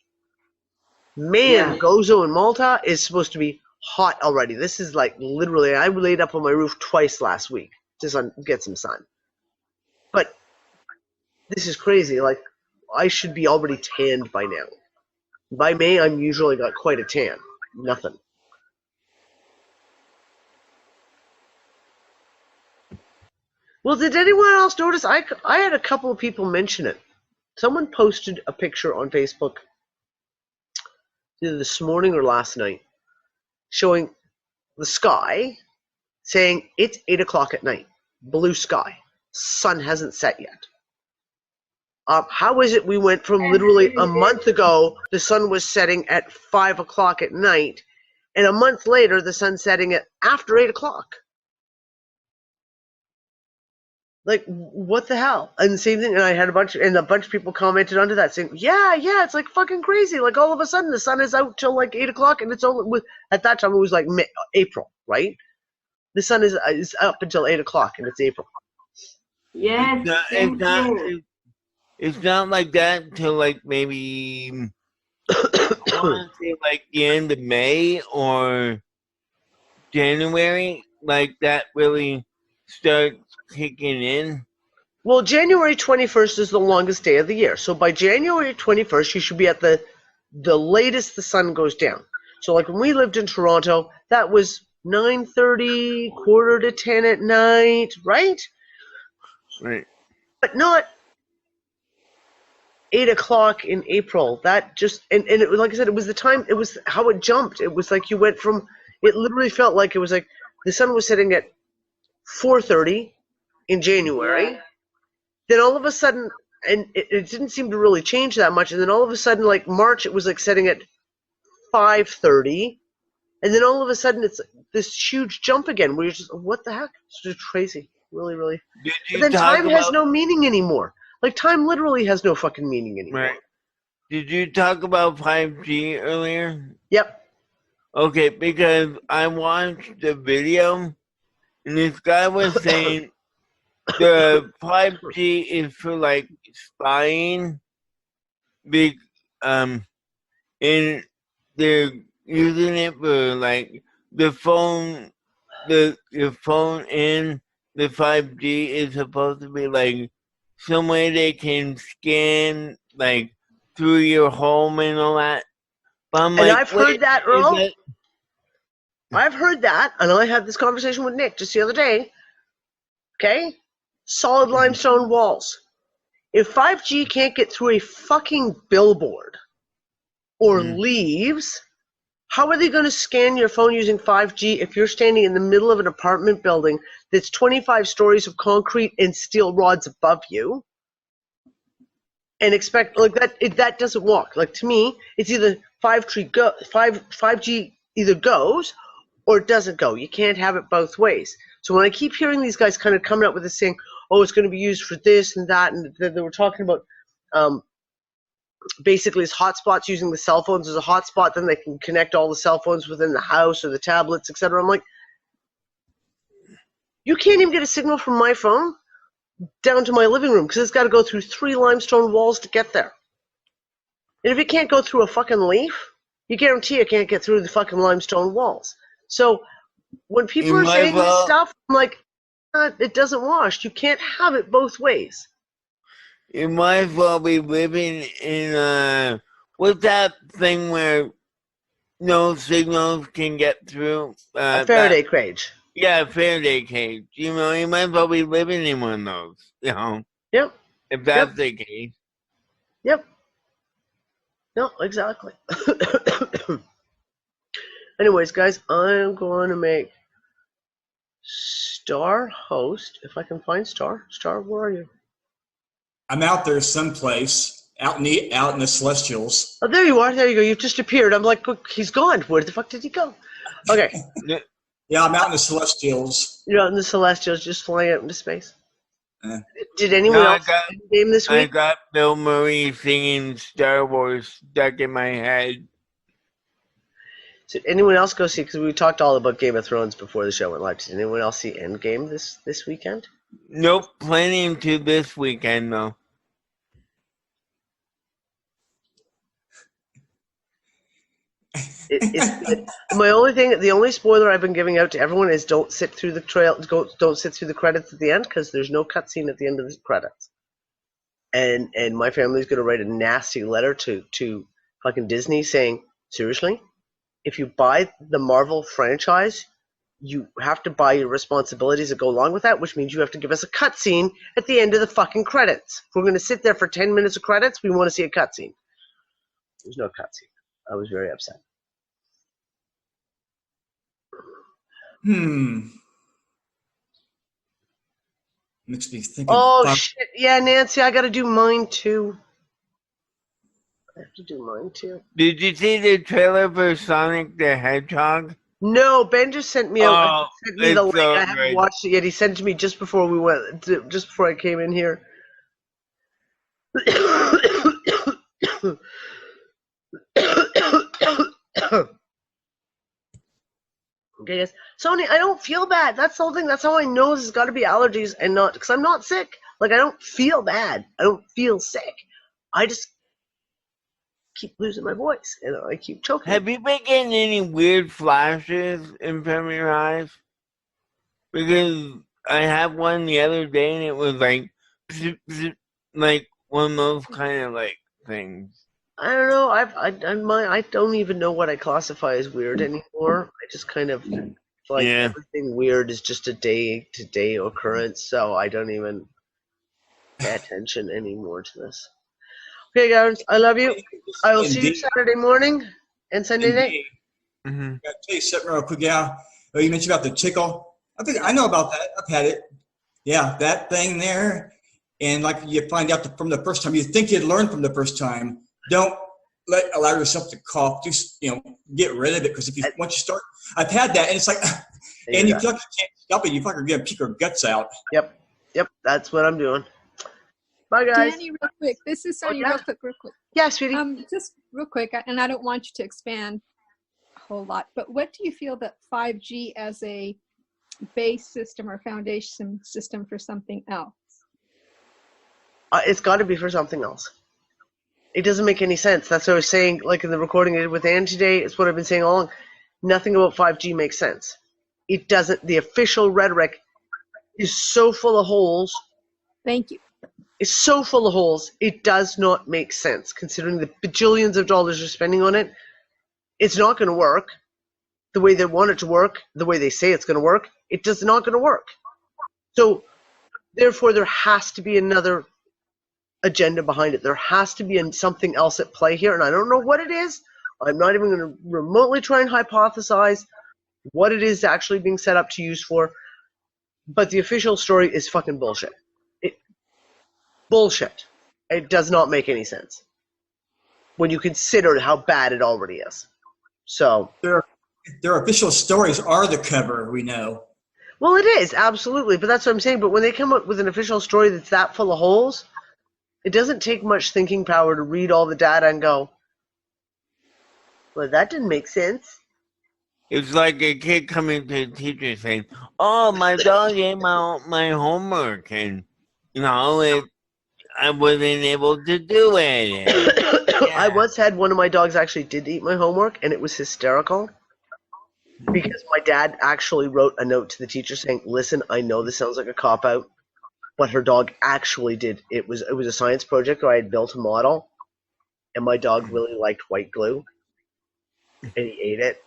May in Gozo and Malta is supposed to be hot already. This is like literally, I laid up on my roof twice last week just to get some sun. But this is crazy. Like, I should be already tanned by now. By May, I'm usually got quite a tan. Nothing. Well, did anyone else notice? I had a couple of people mention it. Someone posted a picture on Facebook either this morning or last night showing the sky, saying it's 8 o'clock at night. Blue sky. Sun hasn't set yet. How is it we went from literally a month ago, the sun was setting at 5 o'clock at night, and a month later, the sun's setting at after 8 o'clock? Like, what the hell? And the same thing, and I had a bunch of people commented onto that saying, yeah, it's like fucking crazy. Like, all of a sudden, the sun is out till like 8 o'clock, and it's only, at that time, it was like April, right? The sun is up until 8 o'clock, and it's April. Yes, it's not like that until like maybe I want to say like the end of May or January, like that really starts kicking in. Well, January 21st is the longest day of the year. So by January 21st, you should be at the latest the sun goes down. So like when we lived in Toronto, that was 9:30, 9:45 at night, right? Right. But not 8 o'clock in April. That just, and it was, like I said, it was the time, it was how it jumped. It was like you went from, it literally felt like it was like the sun was setting at 4:30 in January. Then all of a sudden, and it didn't seem to really change that much. And then all of a sudden, like March, it was like setting at 5:30. And then all of a sudden, it's this huge jump again where you're just, what the heck? It's just crazy. Really, really. But then time has no meaning anymore. Like, time literally has no fucking meaning anymore. Right. Did you talk about 5G earlier? Yep. Okay, because I watched the video, and this guy was saying the 5G is for, like, spying, and they're using it for, like, the phone in the 5G is supposed to be, like, some way they can scan, like, through your home and all that. But I'm like, I've heard that, Earl. I've heard that, and I had this conversation with Nick just the other day. Okay? Solid limestone walls. If 5G can't get through a fucking billboard or leaves, how are they going to scan your phone using 5G if you're standing in the middle of an apartment building that's 25 stories of concrete and steel rods above you and expect, like, that doesn't work. Like, to me, it's either 5G either goes or it doesn't go. You can't have it both ways. So when I keep hearing these guys kind of coming up with this saying, oh, it's going to be used for this and that, and they were talking about basically as hotspots using the cell phones as a hotspot, then they can connect all the cell phones within the house or the tablets, etc. I'm like, you can't even get a signal from my phone down to my living room because it's got to go through 3 limestone walls to get there. And if it can't go through a fucking leaf, you guarantee it can't get through the fucking limestone walls. So when people are saying this stuff, I'm like, it doesn't wash. You can't have it both ways. You might as well be living in what's that thing where no signals can get through? A Faraday cage. Yeah, a Faraday cage. You know, you might as well be living in one of those, you know. Yep. If that's the case. Yep. No, exactly. Anyways, guys, I'm going to make Star host, if I can find Star. Star, where are you? I'm out there someplace, out in the celestials. Oh, there you are. There you go. You've just appeared. I'm like, look, he's gone. Where the fuck did he go? Okay. Yeah, I'm out in the celestials. You're out in the celestials, just flying out into space. Eh. Did anyone else game this I week? got Bill Murray singing Star Wars stuck in my head. Did anyone else go see? Because we talked all about Game of Thrones before the show went live. Did anyone else see Endgame this weekend? Nope, planning to this weekend though. It's good. The only spoiler I've been giving out to everyone is don't sit through the don't sit through the credits at the end, because there's no cutscene at the end of the credits. And my family's gonna write a nasty letter to fucking Disney saying, seriously, if you buy the Marvel franchise, you have to buy your responsibilities that go along with that, which means you have to give us a cutscene at the end of the fucking credits. If we're gonna sit there for 10 minutes of credits, we want to see a cutscene. There's no cutscene. I was very upset. Makes me think Oh, of shit. Yeah, Nancy, I got to do mine, too. I have to do mine, too. Did you see the trailer for Sonic the Hedgehog? No, Ben just sent me the link. So I haven't watched it yet. He sent it to me just before just before I came in here. Okay, guys. Sony, I don't feel bad. That's the whole thing. That's how I know this has got to be allergies and not, because I'm not sick. Like, I don't feel bad. I don't feel sick. I just keep losing my voice and I keep choking. Have you been getting any weird flashes in front of your eyes? Because I had one the other day and it was like, zip, zip, like one of those kind of like things. I don't know. I don't even know what I classify as weird anymore. I just kind of like everything weird is just a day-to-day occurrence, so I don't even pay attention anymore to this. Okay, guys, I love you. I will see you Saturday morning and Sunday night. Mm-hmm. I'll tell you something real quick. Yeah, you mentioned about the tickle. I know about that. I've had it. Yeah, that thing there, and like you find out from the first time, you think you'd learn from the first time. Don't allow yourself to cough. Just get rid of it, because once you start, I've had that, and it's like, and you feel like you can't stop it. You fucking gonna puke your guts out. Yep, that's what I'm doing. Bye, guys. Danny, real quick. This is Sonia. Real quick. Yeah, sweetie. Just real quick, and I don't want you to expand a whole lot, but what do you feel that 5G as a base system or foundation system for something else? It's got to be for something else. It doesn't make any sense. That's what I was saying, like in the recording I did with Ann today. It's what I've been saying all along. Nothing about 5G makes sense. It doesn't. The official rhetoric is so full of holes. Thank you. It's so full of holes. It does not make sense, considering the bajillions of dollars you're spending on it. It's not going to work the way they want it to work, the way they say it's going to work. It does not going to work. So, therefore, there has to be another agenda behind it. There has to be something else at play here, and I don't know what it is. I'm not even going to remotely try and hypothesize what it is actually being set up to use for, but the official story is fucking bullshit. Bullshit. It does not make any sense when you consider how bad it already is. So their official stories are the cover, we know. Well, it is, absolutely, but that's what I'm saying. But when they come up with an official story that's that full of holes, it doesn't take much thinking power to read all the data and go, well, that didn't make sense. It's like a kid coming to the teacher saying, oh, my dog ate my homework, and, I wasn't able to do it. Yeah. I once had one of my dogs actually did eat my homework, and it was hysterical because my dad actually wrote a note to the teacher saying, listen, I know this sounds like a cop-out, but her dog actually did. It was a science project where I had built a model, and my dog really liked white glue, and he ate it.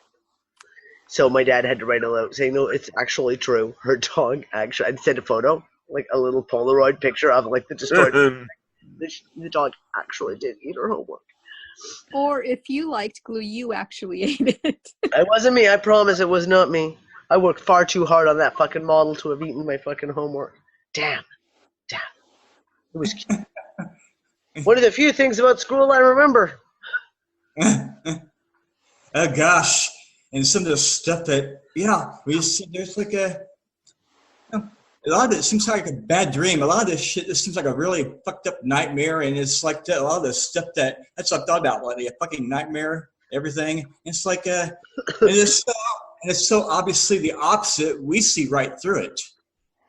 So my dad had to write a note saying, no, it's actually true. Her dog actually, I'd send a photo, like a little Polaroid picture of like the destroyed. The dog actually did eat her homework. Or if you liked glue, you actually ate it. It wasn't me. I promise it was not me. I worked far too hard on that fucking model to have eaten my fucking homework. Damn. It was cute. One of the few things about school I remember. Oh gosh, and some of the stuff that there's like a lot of it seems like a bad dream. A lot of this shit, this seems like a really fucked up nightmare, and it's like a lot of the stuff that's what I thought about, like a fucking nightmare, everything. It's like and it's so obviously the opposite. We see right through it.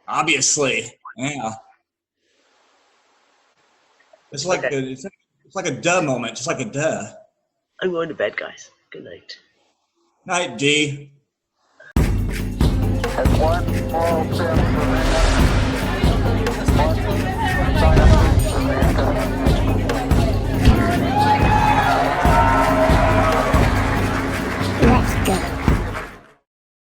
Obviously, yeah. It's like it's like a duh moment, just like a duh. I'm going to bed, guys. Good night. Night, D. One small step for man.